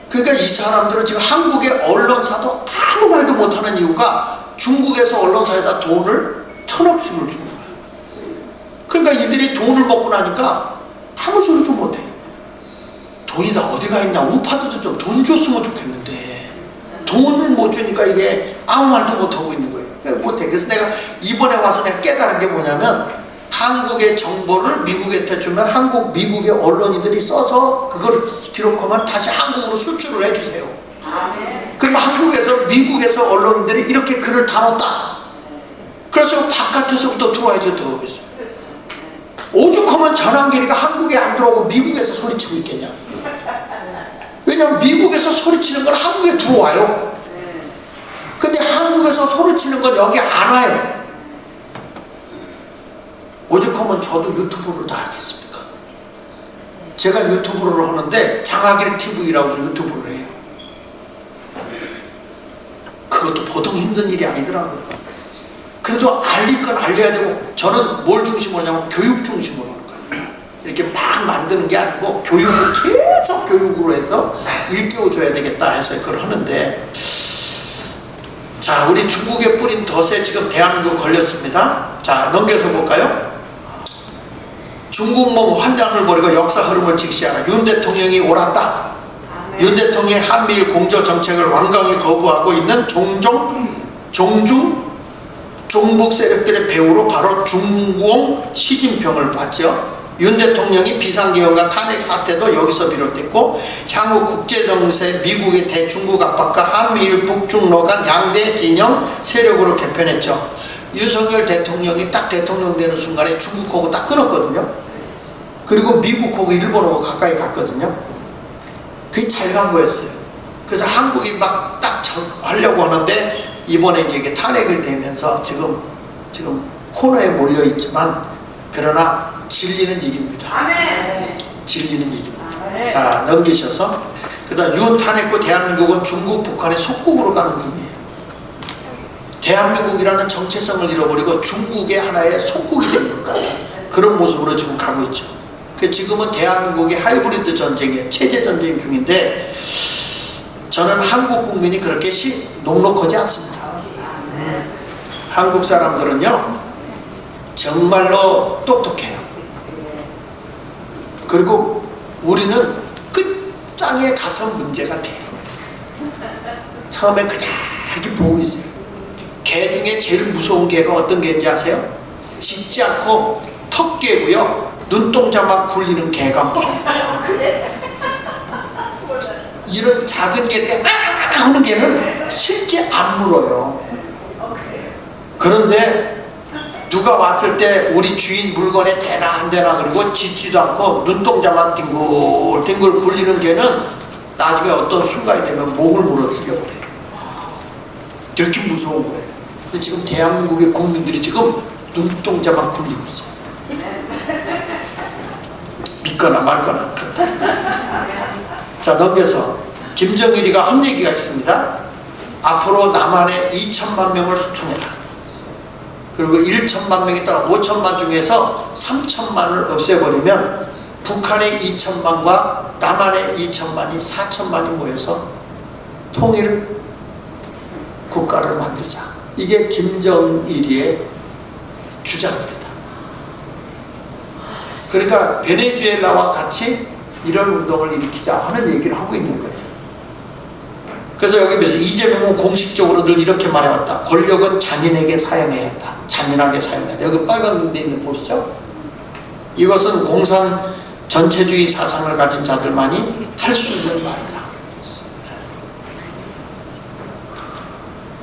그러니까 이 사람들은 지금 한국의 언론사도 아무 말도 못하는 이유가 중국에서 언론사에다 돈을 1,000억씩을 주는 거예요. 그러니까 이들이 돈을 먹고 나니까 아무 소리도 못해요. 돈이 다 어디가 있냐, 우파들도 좀 돈 줬으면 좋겠는데 돈을 못 주니까 이게 아무 말도 못하고 있는 거예요. 못해. 그래서 내가 이번에 와서 내가 깨달은 게 뭐냐면, 한국의 정보를 미국한테 주면 미국의 언론인들이 써서 그걸 기록하면 다시 한국으로 수출을 해주세요. 그럼 미국에서 언론인들이 이렇게 글을 다뤘다. 그래서 바깥에서부터 들어와야지 들어오고 있어요. 오죽하면 전환기리가 한국에 안 들어오고 미국에서 소리치고 있겠냐. 왜냐면 미국에서 소리치는 건 한국에 들어와요. 근데 한국에서 소리치는 건 여기 안 와요. 오죽하면 저도 유튜브를 다 하겠습니까? 제가 유튜브를 하는데 장하길 TV라고 유튜브를 해요. 그것도 보통 힘든 일이 아니더라고요. 그래도 알릴 건 알려야 되고, 저는 뭘 중심으로 하냐면 교육 중심으로 하는 거예요. 이렇게 막 만드는 게 아니고 교육을 계속 교육으로 해서 일깨워줘야 되겠다 해서 그걸 하는데, 자, 우리 중국에 뿌린 덫에 지금 대한민국 걸렸습니다. 자, 넘겨서 볼까요? 중국몽 환장을 버리고 역사 흐름을 직시하라. 윤 대통령이 옳았다. 윤 대통령의 한미일 공조 정책을 완강히 거부하고 있는 종북 세력들의 배후로 바로 중공 시진핑을 봤죠. 윤 대통령이 비상계엄과 탄핵 사태도 여기서 비롯됐고, 향후 국제정세, 미국의 대중국 압박과 한미일 북중러 간 양대 진영 세력으로 개편했죠. 윤석열 대통령이 딱 대통령 되는 순간에 중국하고 딱 끊었거든요. 그리고 미국하고 일본하고 가까이 갔거든요. 그게 잘 간 거였어요. 그래서 한국이 막 딱 하려고 하는데, 이번에 이제 탄핵을 되면서 지금 코너에 몰려 있지만, 그러나 진리는 이깁니다. 진리는 이깁니다. 자, 넘기셔서, 그다음 윤 탄핵 후 대한민국은 중국, 북한의 속국으로 가는 중이에요. 대한민국이라는 정체성을 잃어버리고 중국의 하나의 속국이 된 것 같아요. 그런 모습으로 지금 가고 있죠. 지금은 대한민국이 하이브리드 전쟁이에요. 체제 전쟁 중인데, 저는 한국 국민이 그렇게 녹록하지 않습니다. 한국 사람들은요, 정말로 똑똑해요. 그리고 우리는 끝장에 가서 문제가 돼요. 처음에 그냥 이렇게 보고 있어요. 개 중에 제일 무서운 개가 어떤 개인지 아세요? 짖지 않고 턱개고요, 눈동자만 굴리는 개가 무서워요. 이런 작은 개들이 하는 개는 실제 안 물어요. 그런데 누가 왔을 때 우리 주인 물건에 되나 안 되나 그리고 짖지도 않고 눈동자만 뒹굴 굴리는 개는 나중에 어떤 순간이 되면 목을 물어 죽여버려요. 이렇게 무서운 거예요. 근데 지금 대한민국의 국민들이 지금 눈동자만 굴리고 있어요. 믿거나 말거나. 자, 넘겨서 김정일이가 한 얘기가 있습니다. 앞으로 남한에 2천만 명을 수출해라. 그리고 1천만 명이 따라 5천만 중에서 3천만을 없애버리면 북한의 2천만과 남한의 2천만이 4천만이 모여서 통일 국가를 만들자. 이게 김정일의 주장입니다. 그러니까 베네수엘라와 같이 이런 운동을 일으키자 하는 얘기를 하고 있는 거예요. 그래서 여기에서 이재명은 공식적으로 늘 이렇게 말해왔다. 권력은 잔인하게 사용해야 한다. 잔인하게 사용해야 한다. 여기 빨간 데 있는 거 보시죠? 이것은 공산 전체주의 사상을 가진 자들만이 할 수 있는 말이다.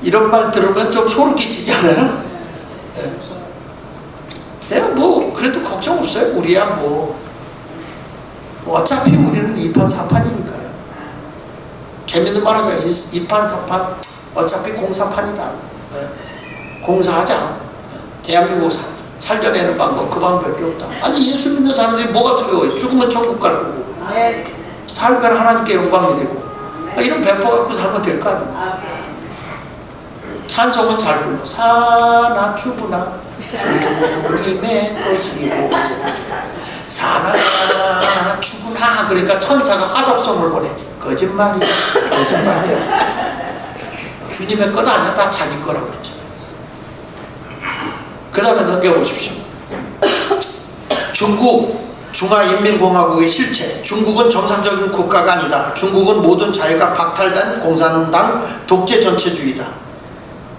이런 말 들으면 좀 소름 끼치지 않아요? 내가 뭐 그래도 걱정 없어요. 우리야 뭐 어차피 우리는 2판 4판이니까요. 재밌는 말 하잖아요. 2판 4판 어차피 공사판이다. 공사하자. 대한민국 살려내는 방법 그 방법밖에 없다. 아니 예수 믿는 사람들이 뭐가 두려워요? 죽으면 천국 갈 거고. 살면 하나님께 영광이 되고 이런 배포 갖고 살면 될 거 아닙니까? 찬송은 잘 불러. 사나 주구나 주님의 것이고 사나 주구나. 그러니까 천사가 화답송을 보내. 거짓말이야. 거짓말이야. 주님의 것 아니야. 다 자기 거라고 그러죠. 그 다음에 넘겨보십시오. 중국 중화인민공화국의 실체. 중국은 정상적인 국가가 아니다. 중국은 모든 자유가 박탈된 공산당 독재 전체주의다.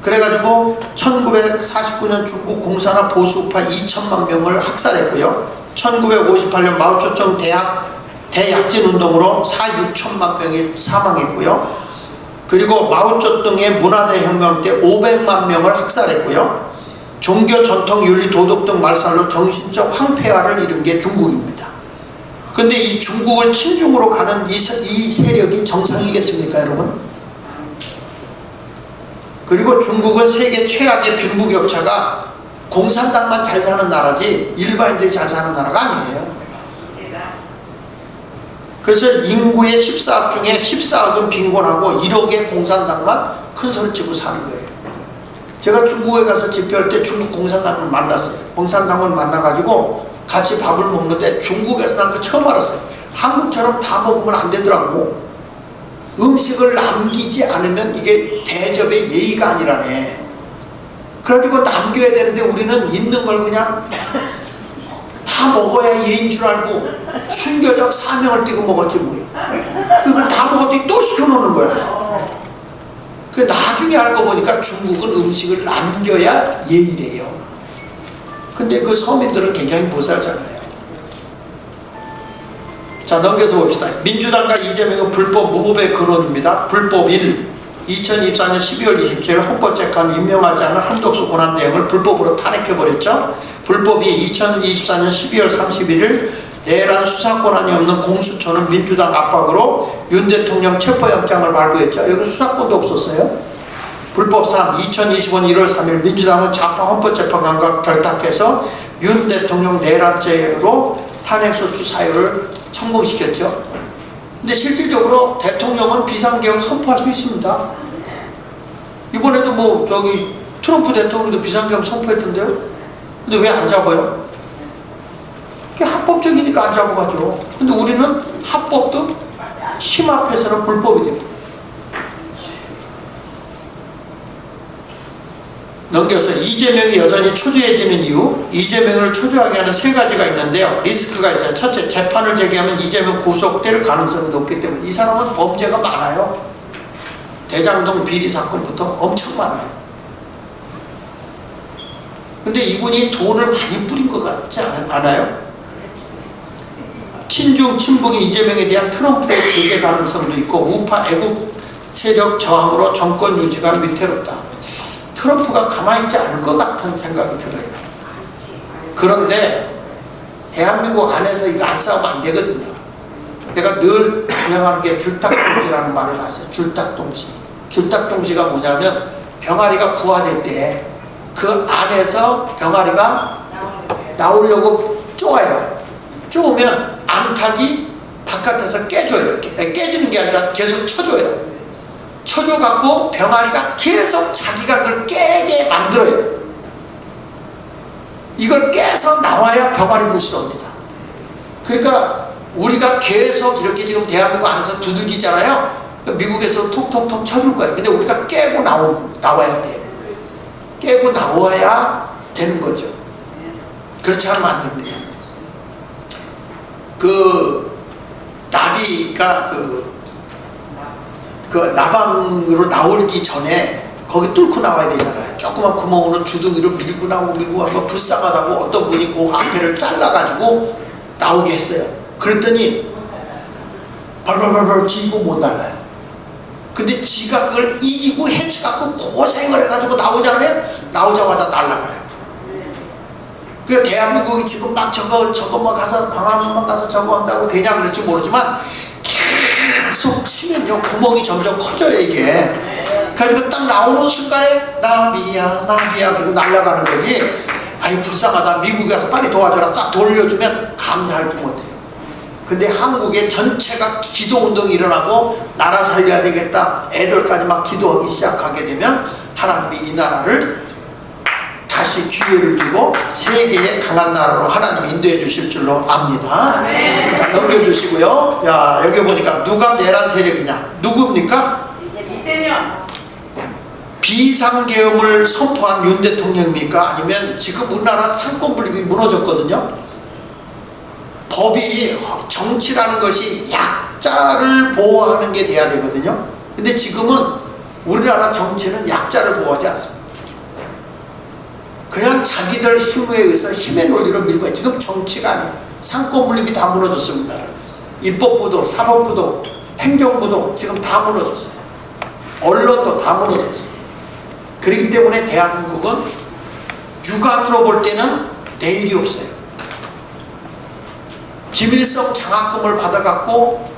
그래가지고 1949년 중국 공산화 보수파 2천만 명을 학살했고요. 1958년 마오쩌둥 대약진 운동으로 6천만 명이 사망했고요. 그리고 마오쩌둥의 문화대혁명 때 500만 명을 학살했고요. 종교, 전통, 윤리, 도덕 등 말살로 정신적 황폐화를 이룬 게 중국입니다. 근데 이 중국을 친중으로 가는 이 세력이 정상이겠습니까, 여러분? 그리고 중국은 세계 최악의 빈부격차가 공산당만 잘 사는 나라지 일반인들이 잘 사는 나라가 아니에요. 그래서 인구의 14억 중에 14억은 빈곤하고 1억의 공산당만 큰 소리 치고 사는 거예요. 제가 중국에 가서 집회할 때 중국 공산당을 만났어요. 공산당을 만나가지고 같이 밥을 먹는데 중국에서 난 그 처음 알았어요. 한국처럼 다 먹으면 안 되더라고. 음식을 남기지 않으면 이게 대접의 예의가 아니라네. 그래가지고 남겨야 되는데 우리는 있는 걸 그냥 다 먹어야 예인 줄 알고 순교적 사명을 띠고 먹었지 뭐예요. 그걸 다 먹었더니 또 시켜놓는 거야. 그 나중에 알고 보니까 중국은 음식을 남겨야 예의래요. 근데 그 서민들은 굉장히 못 살잖아요. 자, 넘겨서 봅시다. 민주당과 이재명의 불법 무법의 근원입니다. 불법 1. 2024년 12월 27일 헌법재판 임명하지 않은 한덕수 권한대행을 불법으로 탄핵해버렸죠. 불법 2. 2024년 12월 31일 내란 수사 권한이 없는 공수처는 민주당 압박으로 윤 대통령 체포영장을 발부했죠. 여기 수사권도 없었어요. 불법 3. 2025년 1월 3일 민주당은 좌파 헌법재판관과 결탁해서 윤 대통령 내란죄로 탄핵소추 사유를 성공시켰죠. 근데 실질적으로 대통령은 비상계엄 선포할 수 있습니다. 이번에도 뭐 저기 트럼프 대통령도 비상계엄 선포했던데요. 근데 왜 안 잡아요? 그게 합법적이니까 안 잡아가죠. 근데 우리는 합법도 힘 앞에서는 불법이 되고. 넘겨서 이재명이 여전히 초조해지는 이유. 이재명을 초조하게 하는 세 가지가 있는데요. 리스크가 있어요. 첫째, 재판을 제기하면 이재명 구속될 가능성이 높기 때문에. 이 사람은 범죄가 많아요. 대장동 비리 사건부터 엄청 많아요. 근데 이분이 돈을 많이 뿌린 것 같지 않아요? 친중, 친북인 이재명에 대한 트럼프의 제재 가능성도 있고 우파 애국 세력 저항으로 정권 유지가 위태롭다. 트럼프가 가만히 있지 않을 것 같은 생각이 들어요. 그런데 대한민국 안에서 이거 안 싸우면 안 되거든요. 내가 늘 주장하는 게 줄탁동지라는 말을 봤어요. 줄탁동지. 줄탁동지가 뭐냐면 병아리가 부화될 때 그 안에서 병아리가 나오려고 쪼아요. 쪼으면 암탉이 바깥에서 깨줘요. 이렇게. 깨지는 게 아니라 계속 쳐줘요. 쳐줘갖고 병아리가 계속 자기가 그걸 깨게 만들어요. 이걸 깨서 나와야 병아리 무시를 옵니다. 그러니까 우리가 계속 이렇게 지금 대한민국 안에서 두들기잖아요. 미국에서 톡톡톡 쳐줄 거예요. 근데 우리가 깨고 나와야 돼요. 깨고 나와야 되는 거죠. 그렇지 않으면 안 됩니다. 그 나비가 그 나방으로 나오기 전에 거기 뚫고 나와야 되잖아요. 조그만 구멍으로 주둥이를 밀고 하고 불쌍하다고 어떤 분이 그 앞에를 잘라가지고 나오게 했어요. 그랬더니 벌벌벌벌 기고 못 날라요. 근데 지가 그걸 이기고 해쳐갖고 고생을 해가지고 나오잖아요. 나오자마자 날라가요. 그 대한민국이 지금 막 저거 가서 광화문만 가서 저거 한다고 되냐 그럴지 모르지만 계속 치면요 구멍이 점점 커져요 이게. 그래가지고 딱 나오는 순간에 나비야 그리고 날아가는 거지. 아이 불쌍하다. 미국에 가서 빨리 도와줘라 싹 돌려주면 감사할 줄 못해요. 근데 한국의 전체가 기도운동이 일어나고 나라 살려야 되겠다, 애들까지 막 기도하기 시작하게 되면 하나님이 이 나라를 다시 기회를 주고 세계의 강한 나라로 하나님이 인도해 주실 줄로 압니다. 자, 넘겨주시고요. 야, 여기 보니까 누가 내란 세력이냐? 누굽니까? 이재명. 비상계엄을 선포한 윤 대통령입니까? 아니면 지금 우리나라 상권분립이 무너졌거든요. 법이, 정치라는 것이 약자를 보호하는 게 돼야 되거든요. 근데 지금은 우리나라 정치는 약자를 보호하지 않습니다. 그냥 자기들 힘에 의해서 힘의 논리로 밀고 있어요. 지금 정치가 아니에요. 상권분립이 다 무너졌습니다. 입법부도 사법부도 행정부도 지금 다 무너졌어요. 언론도 다 무너졌어요. 그렇기 때문에 대한민국은 육안으로 볼 때는 내일이 없어요. 김일성 장학금을 받아갖고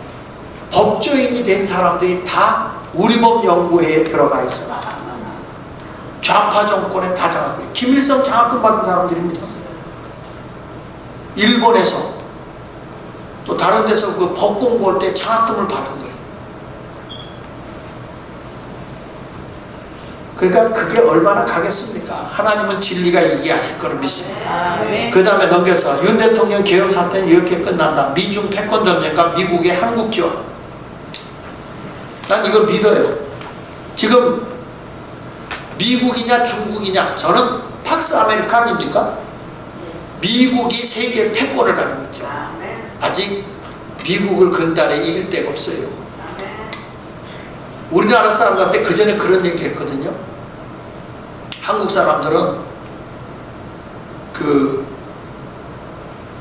법조인이 된 사람들이 다 우리법 연구회에 들어가 있어요. 좌파 정권에 다 장학금, 김일성 장학금 받은 사람들입니다. 일본에서 또 다른 데서 그 법 공부할 때 장학금을 받은 거예요. 그러니까 그게 얼마나 가겠습니까? 하나님은 진리가 이기하실 거를 믿습니다. 그 다음에 넘겨서 윤 대통령 계엄 사태는 이렇게 끝난다. 미중 패권 전쟁과 미국의 한국 지원. 난 이걸 믿어요. 지금 미국이냐 중국이냐, 저는 팍스 아메리칸입니까? 미국이 세계 패권을 가지고 있죠. 아직 미국을 근달에 이길 데가 없어요. 우리나라 사람들한테 그 전에 그런 얘기 했거든요. 한국 사람들은 그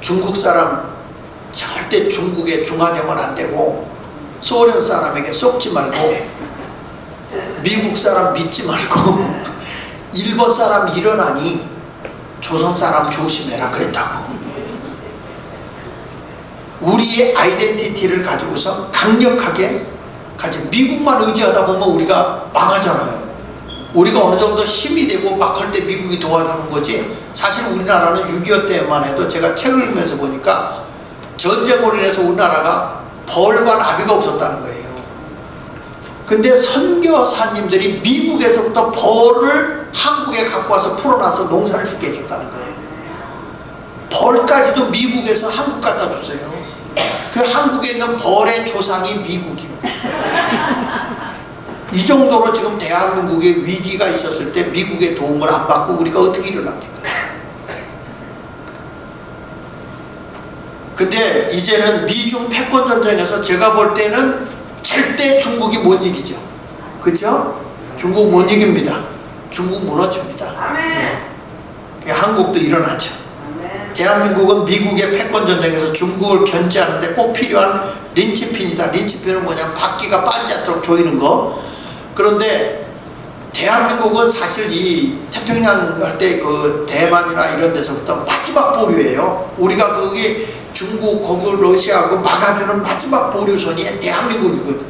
중국 사람 절대 중국에 중화되면 안 되고, 소련 사람에게 속지 말고, 미국 사람 믿지 말고, 일본 사람 일어나니 조선 사람 조심해라 그랬다고. 우리의 아이덴티티를 가지고서 강력하게 가지, 미국만 의지하다 보면 우리가 망하잖아요. 우리가 어느 정도 힘이 되고 막 할 때 미국이 도와주는 거지. 사실 우리나라는 6.25 때만 해도 제가 책을 읽으면서 보니까 전쟁으로 인해서 우리나라가 벌과 나비가 없었다는 거예요. 근데 선교사님들이 미국에서부터 벌을 한국에 갖고 와서 풀어놔서 농사를 짓게 해줬다는 거예요. 벌까지도 미국에서 한국 갖다 줬어요. 그 한국에 있는 벌의 조상이 미국이요. 이 정도로 지금 대한민국에 위기가 있었을 때 미국의 도움을 안 받고 우리가 어떻게 일어납니까? 근데 이제는 미중 패권 전쟁에서 제가 볼 때는 절대 중국이 못 이기죠. 그죠? 중국 못 이깁니다. 중국 무너집니다. 네. 한국도 일어나죠. 대한민국은 미국의 패권 전쟁에서 중국을 견제하는데 꼭 필요한 린치핀이다. 린치핀은 뭐냐면 바퀴가 빠지지 않도록 조이는 거. 그런데 대한민국은 사실 이 태평양 할 때 그 대만이나 이런 데서부터 마지막 보류예요. 우리가 거기 중국, 거기 러시아하고 막아주는 마지막 보류선이 대한민국이거든요.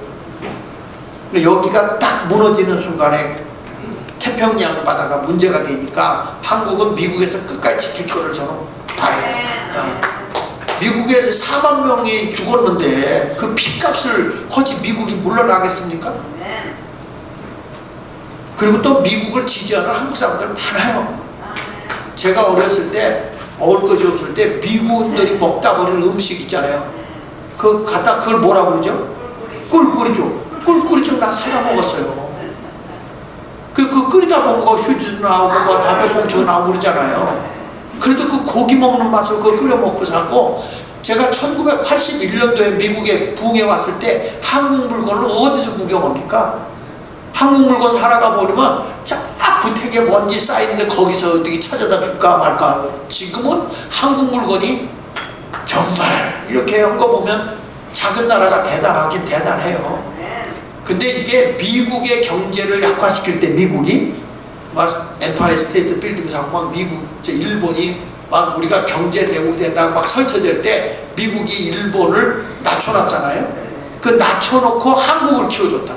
여기가 딱 무너지는 순간에 태평양 바다가 문제가 되니까 한국은 미국에서 끝까지 지킬 거를 저는 봐요. 미국에서 4만 명이 죽었는데 그 피값을 허지 미국이 물러나겠습니까? 그리고 또 미국을 지지하는 한국 사람들 많아요. 제가 어렸을 때 먹을 것이 없을 때 미국인들이 먹다 버리는 음식 있잖아요. 그 갖다 그걸 뭐라 그러죠? 꿀꿀이죠. 꿀꿀이죠. 나 사다 먹었어요. 그 끓이다 보면 거 휴지도 나오고 뭐 담배꽁초 나오고 그러잖아요. 그래도 그 고기 먹는 맛으로 그걸 끓여 먹고 살고, 제가 1981년도에 미국에 부흥해 왔을 때 한국 물건을 어디서 구경합니까? 한국 물건 사러가 버리면 쫙 구택에 먼지 쌓이는데 거기서 어떻게 찾아다 줄까 말까 하는 거예요. 지금은 한국 물건이 정말 이렇게 한 거 보면 작은 나라가 대단하긴 대단해요. 근데 이게 미국의 경제를 약화시킬 때 미국이 막 엠파이어 스테이트 빌딩 사고 막 미국, 일본이 막 우리가 경제 대국이 된다고 막 설쳐질 때 미국이 일본을 낮춰놨잖아요. 그 낮춰놓고 한국을 키워줬다.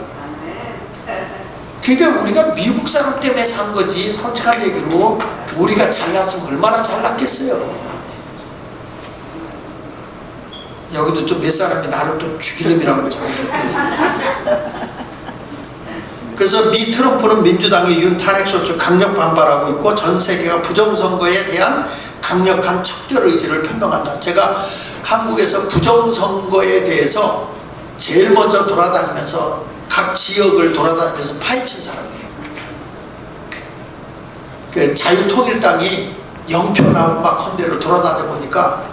그러니까 우리가 미국 사람 때문에 산 거지, 솔직한 얘기로 우리가 잘났으면 얼마나 잘났겠어요. 여기도 또 몇 사람이 나를 또 죽일놈이라고 자꾸 그랬더니. 그래서 미 트럼프는 민주당의 윤 탄핵소추 강력 반발하고 있고 전 세계가 부정선거에 대한 강력한 척결 의지를 표명한다. 제가 한국에서 부정선거에 대해서 제일 먼저 돌아다니면서 각 지역을 돌아다니면서 파헤친 사람이에요. 그 자유통일당이 영표 나오고 막 헌데를 돌아다녀 보니까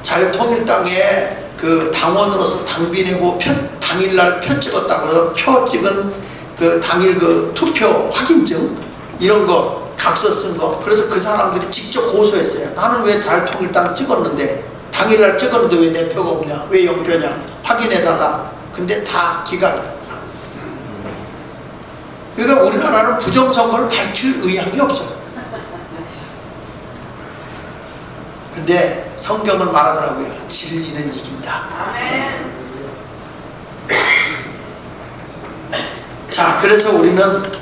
자유통일당의 그 당원으로서 당비 내고 당일날 표 찍었다고 해서 표 찍은 그 당일 그 투표 확인증 이런 거 각서 쓴 거, 그래서 그 사람들이 직접 고소했어요. 나는 왜 자유통일당 찍었는데 당일날 찍었는데 왜 내 표가 없냐, 왜 영표냐, 확인해달라. 근데 다 기각이야. 그러니까 우리나라는 부정선거를 밝힐 의향이 없어요. 근데 성경은 말하더라고요. 진리는 이긴다. 네. 자, 그래서 우리는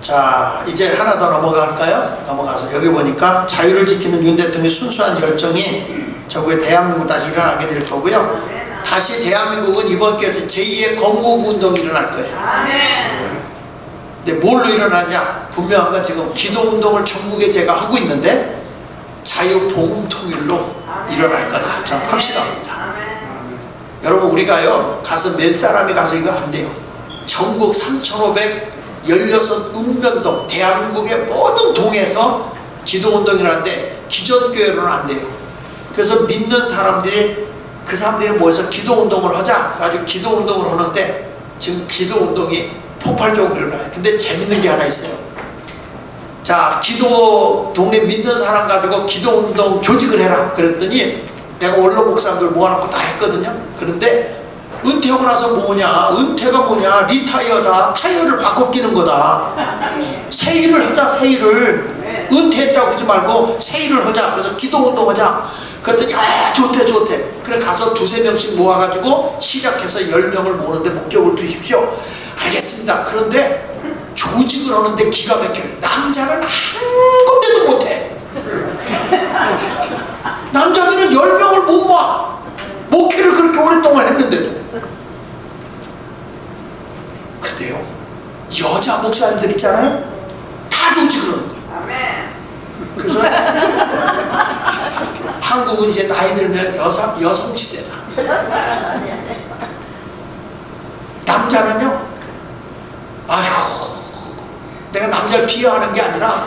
자 이제 하나 더 넘어갈까요? 넘어가서 여기 보니까 자유를 지키는 윤 대통령의 순수한 열정이 저구의 대한민국 다시 일어나게 될 거고요. 다시 대한민국은 이번 기회에 제2의 건국운동이 일어날 거예요. 근데 뭘로 일어나냐? 분명한 건 지금 기도운동을 전국에 제가 하고 있는데 자유복음통일로 일어날 거다. 저는 확실합니다. 여러분, 우리가요 가서 몇 사람이 가서 이거 안 돼요. 전국 3,516 읍면동 대한민국의 모든 동에서 기도운동이라는데 기존교회로는 안 돼요. 그래서 믿는 사람들이 그 사람들이 모여서 기도운동을 하자. 그래가지고 기도운동을 하는데 지금 기도운동이 폭발적으로 일어나요. 근데 재밌는 게 하나 있어요. 자, 기도 동네 믿는 사람 가지고 기도운동 조직을 해라 그랬더니 내가 원로 목사님들 모아놓고 다 했거든요. 그런데 은퇴하고 나서 뭐냐, 은퇴가 뭐냐, 리타이어다, 타이어를 바꿔 끼는 거다. 새 일을 하자, 새 일을. 은퇴했다고 그러지 말고 새 일을 하자. 그래서 기도운동 하자. 그랬더니 좋대 좋대. 그래 가서 두세 명씩 모아가지고 시작해서 10명을 모으는데 목적을 두십시오. 알겠습니다. 그런데 조직을 하는데 기가 막혀요. 남자는 한 군데도 못해. 남자들은 10명을 못 모아. 목회를 그렇게 오랫동안 했는데도. 근데요 여자 목사님들 있잖아요, 다 조직을 하는 거예요. 그래서 한국은 이제 나이 들면 여성 시대다. 남자는요, 아휴, 내가 남자를 비하하는 게 아니라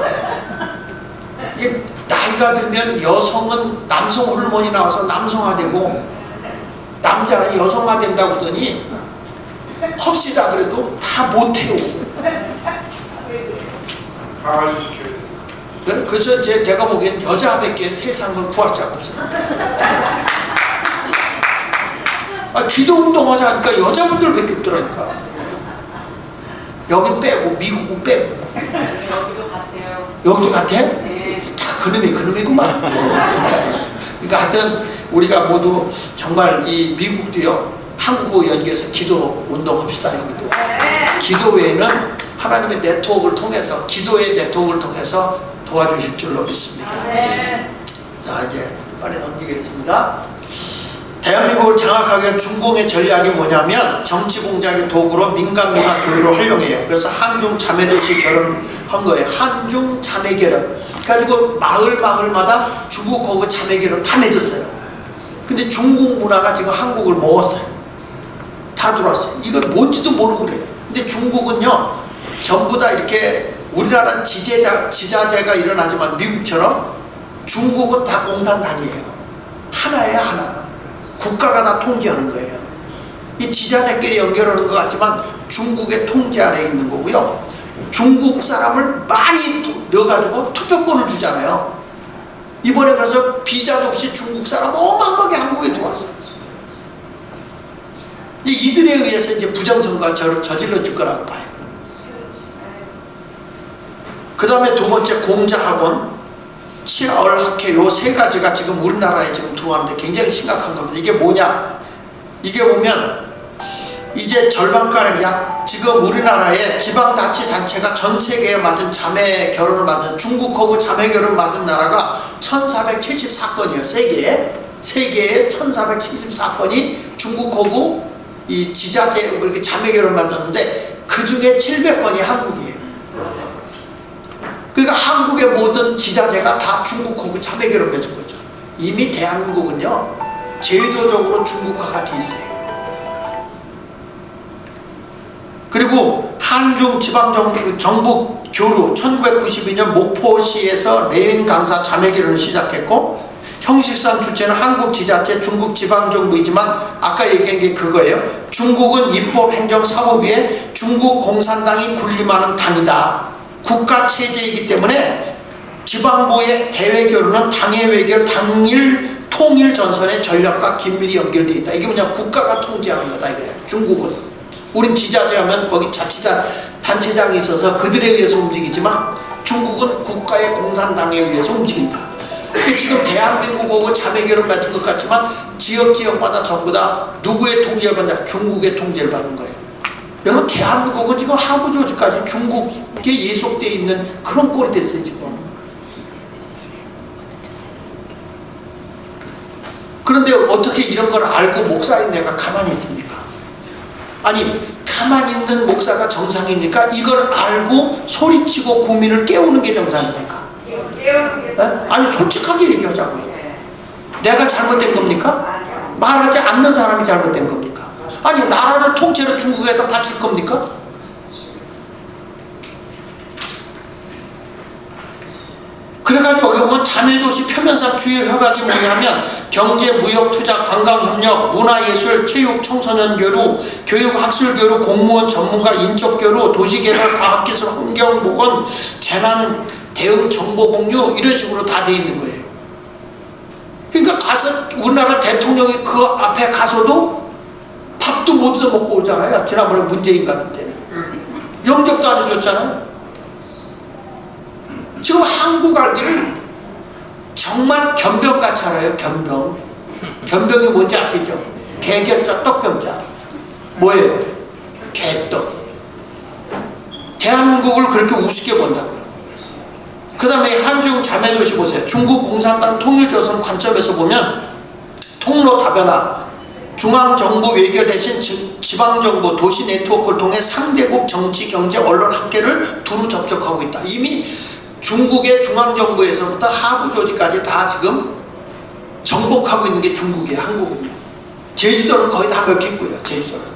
이게 나이가 들면 여성은 남성 호르몬이 나와서 남성화되고 남자는 여성화된다고 하더니 합시다 그래도 다 못해요. 그래서 제가 보기엔 여자밖에 세상을 구할 자가 없어요. 기도운동 하자 하니까 여자분들밖에 없더라니까. 여긴 빼고 미국은 빼고. 여기도 같아요. 여기도 같아? 네. 다 그놈이구만. 그러니까 하여튼 우리가 모두 정말 이 미국도요, 한국과 연계해서 기도 운동합시다. 여기도 기도 외에는 하나님의 네트워크를 통해서, 기도의 네트워크를 통해서 도와주실 줄로 믿습니다. 자, 이제 빨리 넘기겠습니다. 대한민국을 장악하기 위한 중공의 전략이 뭐냐면 정치 공작의 도구로 민간 문화 교류를 활용해요. 그래서 한중 자매도시 결혼한 거예요. 한중 자매 결혼. 그래가지고 마을마다 중국하고 자매 결혼 다 맺었어요. 근데 중국 문화가 지금 한국을 먹었어요. 다 들어왔어요. 이건 뭔지도 모르고 그래요. 근데 중국은요 전부 다 이렇게, 우리나라는 지자체가 일어나지만 미국처럼 중국은 다 공산당이에요. 하나예요, 하나. 국가가 다 통제하는 거예요. 이 지자체끼리 연결하는 것 같지만 중국의 통제 아래에 있는 거고요. 중국 사람을 많이 넣어가지고 투표권을 주잖아요. 이번에 그래서 비자도 없이 중국 사람 어마어마하게 한국에 들어왔어요. 이들에 의해서 이제 부정선거가 저질러질 거라고 봐요. 그 다음에 두 번째, 공자학원, 치아얼학회, 요 세 가지가 지금 우리나라에 지금 들어왔는데 굉장히 심각한 겁니다. 이게 뭐냐? 이게 보면 이제 절반가량, 약 지금 우리나라의 지방자치단체가 전 세계에 맞은 자매 결혼을 맞은, 중국하고 자매 결혼을 맞은 나라가 1474건이에요. 세계에 세계에 1474건이 중국하고 이 지자체 그렇게 자매 결혼 만드는데 그 중에 700건이 한국이에요. 그러니까 한국의 모든 지자체가 다 중국하고 자매 결혼 맺은 거죠. 이미 대한민국은요 제도적으로 중국화가 돼 있어요. 그리고 한중 지방정부 교류 1992년 목포시에서 레윈 강사 자매결혼을 시작했고 형식상 주체는 한국 지자체 중국 지방정부이지만 아까 얘기한 게 그거예요. 중국은 입법 행정 사법위에 중국 공산당이 군림하는 당이다. 국가체제이기 때문에 지방부의 대외결혼은 당해외결 당일 통일 전선의 전략과 긴밀히 연결되어 있다. 이게 뭐냐 국가가 통제하는 거다 이거예요. 중국은. 우린 지자체 하면 거기 자치자 단체장이 있어서 그들에 의해서 움직이지만 중국은 국가의 공산당에 의해서 움직인다. 지금 대한민국하고 자매결혼 맺은 것 같지만 지역마다 전부 다 누구의 통제를 받냐? 중국의 통제를 받는 거예요. 여러분 대한민국은 지금 하부 조직까지 중국에 예속되어 있는 그런 꼴이 됐어요 지금. 그런데 어떻게 이런 걸 알고 목사인 내가 가만히 있습니까? 아니 가만히 있는 목사가 정상입니까? 이걸 알고 소리치고 국민을 깨우는 게 정상입니까? 아니 솔직하게 얘기하자고요. 내가 잘못된 겁니까? 말하지 않는 사람이 잘못된 겁니까? 아니 나라를 통째로 중국에다 바칠 겁니까? 그래가지고 여기 보면 자매도시 표면상 주요 협약이 뭐냐면 경제, 무역, 투자, 관광협력, 문화예술, 체육, 청소년 교류, 교육, 학술 교류, 공무원, 전문가, 인적 교류, 도시개발, 과학기술, 환경보건, 재난 대응 정보 공유 이런 식으로 다 돼 있는 거예요. 그러니까 가서 우리나라 대통령이 그 앞에 가서도 밥도 못 얻어 먹고 오잖아요. 지난번에 문재인 같은 때는 영접도 안 해줬잖아요. 지금 한국 알기를 정말 변병같이 알아요. 변병. 변병이 뭔지 아시죠? 개견자, 떡견자. 뭐예요? 개떡. 대한민국을 그렇게 우습게 본다고요. 그 다음에 한중 자매도시 보세요. 중국 공산당 통일조선 관점에서 보면 통로 다변화, 중앙정부 외교 대신 지방정부 도시 네트워크를 통해 상대국 정치, 경제, 언론 학계를 두루 접촉하고 있다. 이미 중국의 중앙정부에서부터 하부 조직까지 다 지금 정복하고 있는 게 중국이에요. 한국은요. 제주도는 거의 다 먹혔고요. 제주도는.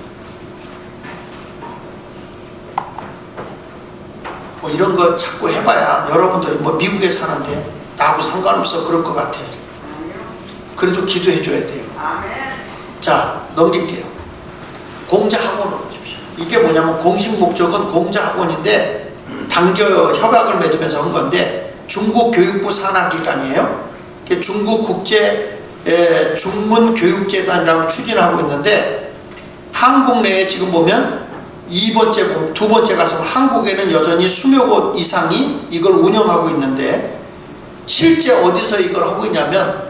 뭐 이런 거 자꾸 해봐야 여러분들이 뭐 미국에 사는데 나하고 상관없어 그럴 것 같아. 그래도 기도해 줘야 돼요. 자 넘길게요. 공자학원으로 오십시오. 이게 뭐냐면 공식 목적은 공자학원인데 단교 협약을 맺으면서 한 건데 중국 교육부 산하기관이에요. 중국 국제 중문교육재단이라고 추진하고 있는데 한국 내에 지금 보면 두 번째 가서 한국에는 여전히 20여 곳 이상이 이걸 운영하고 있는데 실제 어디서 이걸 하고 있냐면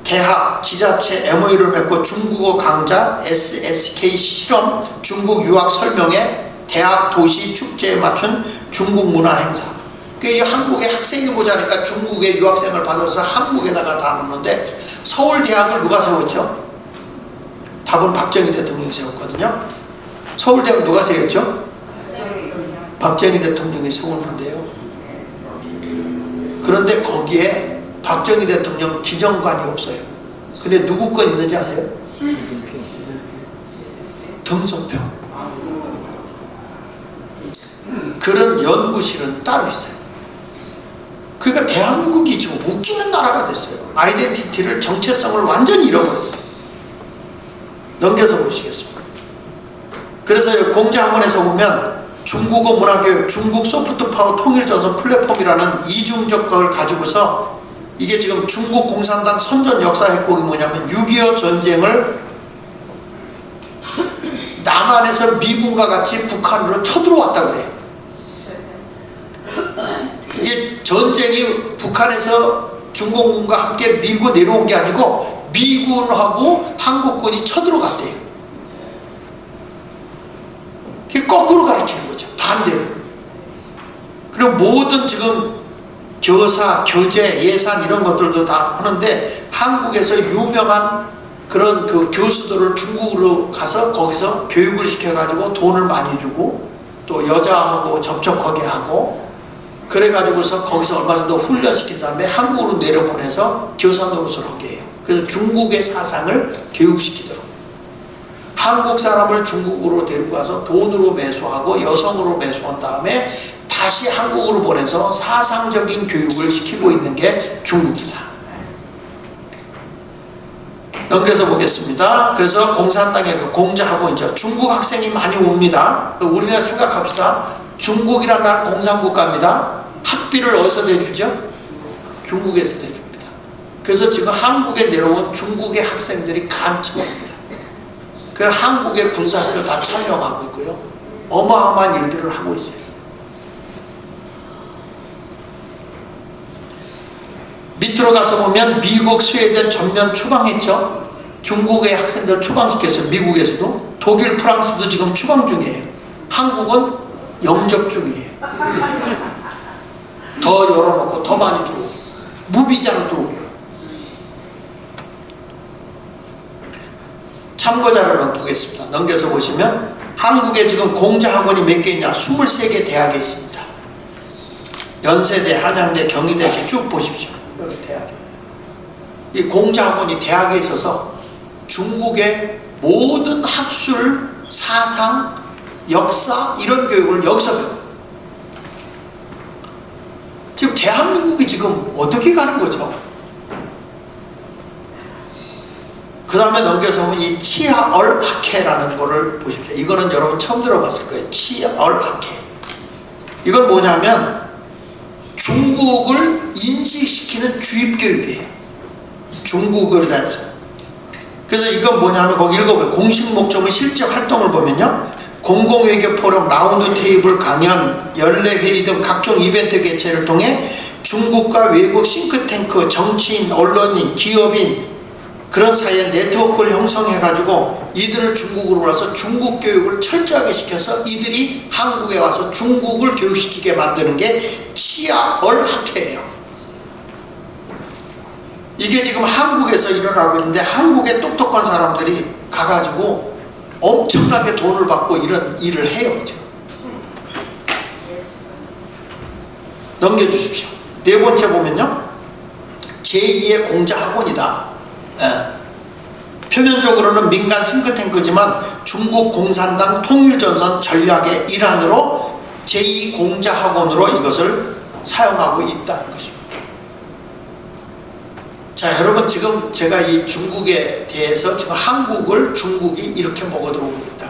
대학, 지자체 MOU를 맺고 중국어 강좌, SSK 실험, 중국 유학 설명회, 대학 도시 축제에 맞춘 중국 문화 행사. 이 한국의 학생이 모자니까 중국의 유학생을 받아서 한국에다가 다 놓는데 서울대학을 누가 세웠죠? 답은 박정희 대통령이 세웠거든요. 서울대학 누가 세웠죠? 박정희 대통령이 세웠는데요. 그런데 거기에 박정희 대통령 기념관이 없어요. 근데 누구 건 있는지 아세요? 등소평. 그런 연구실은 따로 있어요. 그러니까 대한민국이 지금 웃기는 나라가 됐어요. 아이덴티티를, 정체성을 완전히 잃어버렸어요. 넘겨서 보시겠습니다. 그래서 공자학원에서 보면 중국어 문화교육, 중국 소프트파워 통일전선 플랫폼이라는 이중적 걸 가지고서 이게 지금 중국 공산당 선전 역사 핵곡이 뭐냐면 6.25 전쟁을 남한에서 미군과 같이 북한으로 쳐들어왔다 그래요. 이게 전쟁이 북한에서 중공군과 함께 밀고 내려온 게 아니고 미군하고 한국군이 쳐들어갔대요. 이게 거꾸로 가르치는 거죠. 반대로. 그리고 모든 지금 교사, 교재, 예산 이런 것들도 다 하는데 한국에서 유명한 그런 그 교수들을 중국으로 가서 거기서 교육을 시켜가지고 돈을 많이 주고 또 여자하고 접촉하게 하고 그래가지고서 거기서 얼마 정도 훈련시킨 다음에 한국으로 내려보내서 교사 노릇을 하게 해요. 그래서 중국의 사상을 교육시키도록. 한국 사람을 중국으로 데리고 가서 돈으로 매수하고 여성으로 매수한 다음에 다시 한국으로 보내서 사상적인 교육을 시키고 있는 게 중국이다. 넘겨서 보겠습니다. 그래서 공산당의 그 공자학원이죠. 중국 학생이 많이 옵니다. 우리가 생각합시다. 중국이라는 나라 공산국가입니다. 학비를 어디서 대주죠? 중국에서 대줍니다. 그래서 지금 한국에 내려온 중국의 학생들이 간첩합니다. 그 한국의 군사시설 다 촬영하고 있고요. 어마어마한 일들을 하고 있어요. 밑으로 가서 보면 미국, 스웨덴 전면 추방했죠. 중국의 학생들 추방시켰어요. 미국에서도. 독일, 프랑스도 지금 추방 중이에요. 한국은 영접 중이에요. 더 열어놓고 더 많이 들어오고 무비자로 들어오고요. 참고자료를 보겠습니다. 넘겨서 보시면 한국에 지금 공자학원이 몇 개 있냐? 23개 대학에 있습니다. 연세대, 한양대, 경희대 이렇게 쭉 보십시오. 여기 대학. 이 공자학원이 대학에 있어서 중국의 모든 학술, 사상, 역사 이런 교육을 여기서 배워요. 지금 대한민국이 지금 어떻게 가는 거죠? 그 다음에 넘겨서 보면 이 치아얼학회라는 거를 보십시오. 이거는 여러분 처음 들어봤을 거예요. 치아얼학회. 이건 뭐냐면 중국을 인식시키는 주입교육이에요. 중국을 대해서. 그래서 이건 뭐냐면 거기 읽어봐요. 공식 목적의 실제 활동을 보면요. 공공외교 포럼, 라운드 테이블 강연, 연례회의 등 각종 이벤트 개최를 통해 중국과 외국 싱크탱크, 정치인, 언론인, 기업인 그런 사이에 네트워크를 형성해가지고 이들을 중국으로 와서 중국 교육을 철저하게 시켜서 이들이 한국에 와서 중국을 교육시키게 만드는 게 치아얼학회예요. 이게 지금 한국에서 일어나고 있는데 한국의 똑똑한 사람들이 가가지고 엄청나게 돈을 받고 이런 일을 해요. 지금. 넘겨주십시오. 네 번째 보면요. 제2의 공자학원이다. 표면적으로는 민간 싱크탱크지만 중국 공산당 통일전선 전략의 일환으로 제2공자학원으로 이것을 사용하고 있다는 것입니다. 자, 여러분 지금 제가 이 중국에 대해서 지금 한국을 중국이 이렇게 먹어들어오고 있다.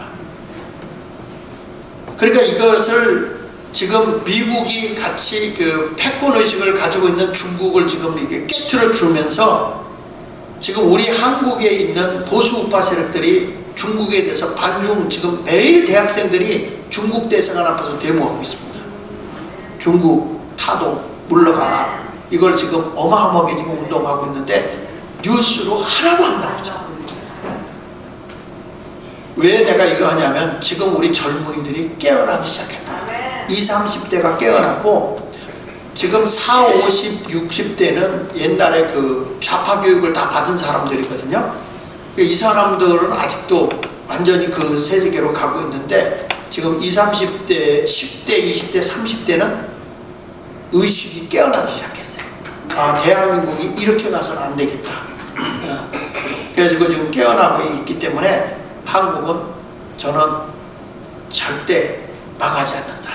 그러니까 이것을 지금 미국이 같이 그 패권의식을 가지고 있는 중국을 지금 이렇게 깨트려 주면서 지금 우리 한국에 있는 보수 우파 세력들이 중국에 대해서 반중, 지금 매일 대학생들이 중국 대사관 앞에서 데모하고 있습니다. 중국 타도 물러가라. 이걸 지금 어마어마하게 지금 운동하고 있는데 뉴스로 하나도 안 나오죠. 왜 내가 이거 하냐면 지금 우리 젊은이들이 깨어나기 시작했다. 20, 30대가 깨어났고 지금 40, 50, 60대는 옛날에 그 좌파 교육을 다 받은 사람들이거든요. 이 사람들은 아직도 완전히 그 세계로 가고 있는데 지금 20, 30대, 10대, 20대, 30대는 의식이 깨어나기 시작했어요. 아, 대한민국이 이렇게 가서는 안 되겠다. 그래가지고 지금 깨어나고 있기 때문에 한국은 저는 절대 망하지 않는다.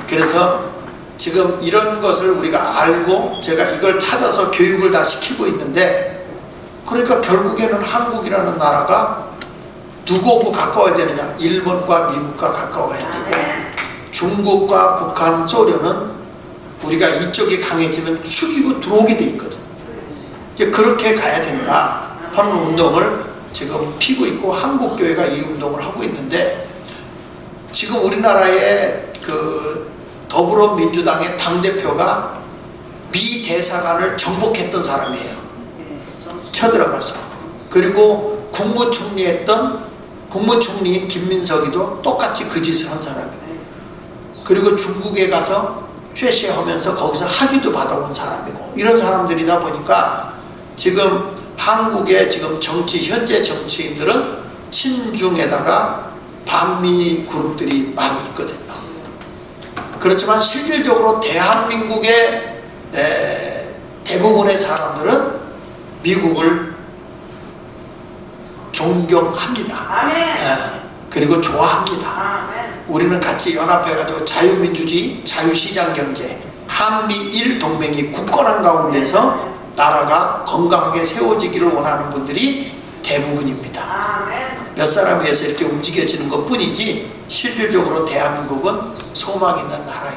그래서 지금 이런 것을 우리가 알고 제가 이걸 찾아서 교육을 다 시키고 있는데 그러니까 결국에는 한국이라는 나라가 누구하고 가까워야 되느냐? 일본과 미국과 가까워야 되고 중국과 북한, 소련은 우리가 이쪽이 강해지면 숙이고 들어오게 돼 있거든. 그렇게 가야 된다 하는 운동을 지금 피고 있고 한국교회가 이 운동을 하고 있는데 지금 우리나라의 그 더불어민주당의 당대표가 미 대사관을 정복했던 사람이에요. 쳐들어가서. 그리고 국무총리인 김민석이도 똑같이 그 짓을 한 사람이에요. 그리고 중국에 가서 쇠시하면서 거기서 학위도 받아온 사람이고 이런 사람들이다 보니까 지금 한국의 지금 현재 정치인들은 친중에다가 반미 그룹들이 많이 있거든요. 그렇지만 실질적으로 대한민국의 대부분의 사람들은 미국을 존경합니다. 아멘. 그리고 좋아합니다. 아멘. 우리는 같이 연합해가지고 자유민주주의, 자유시장경제, 한미일 동맹이 굳건한 가운데서 나라가 건강하게 세워지기를 원하는 분들이 대부분입니다. 아멘. 몇 사람에 의해서 이렇게 움직여지는 것 뿐이지 실질적으로 대한민국은 소망 있는 나라예요.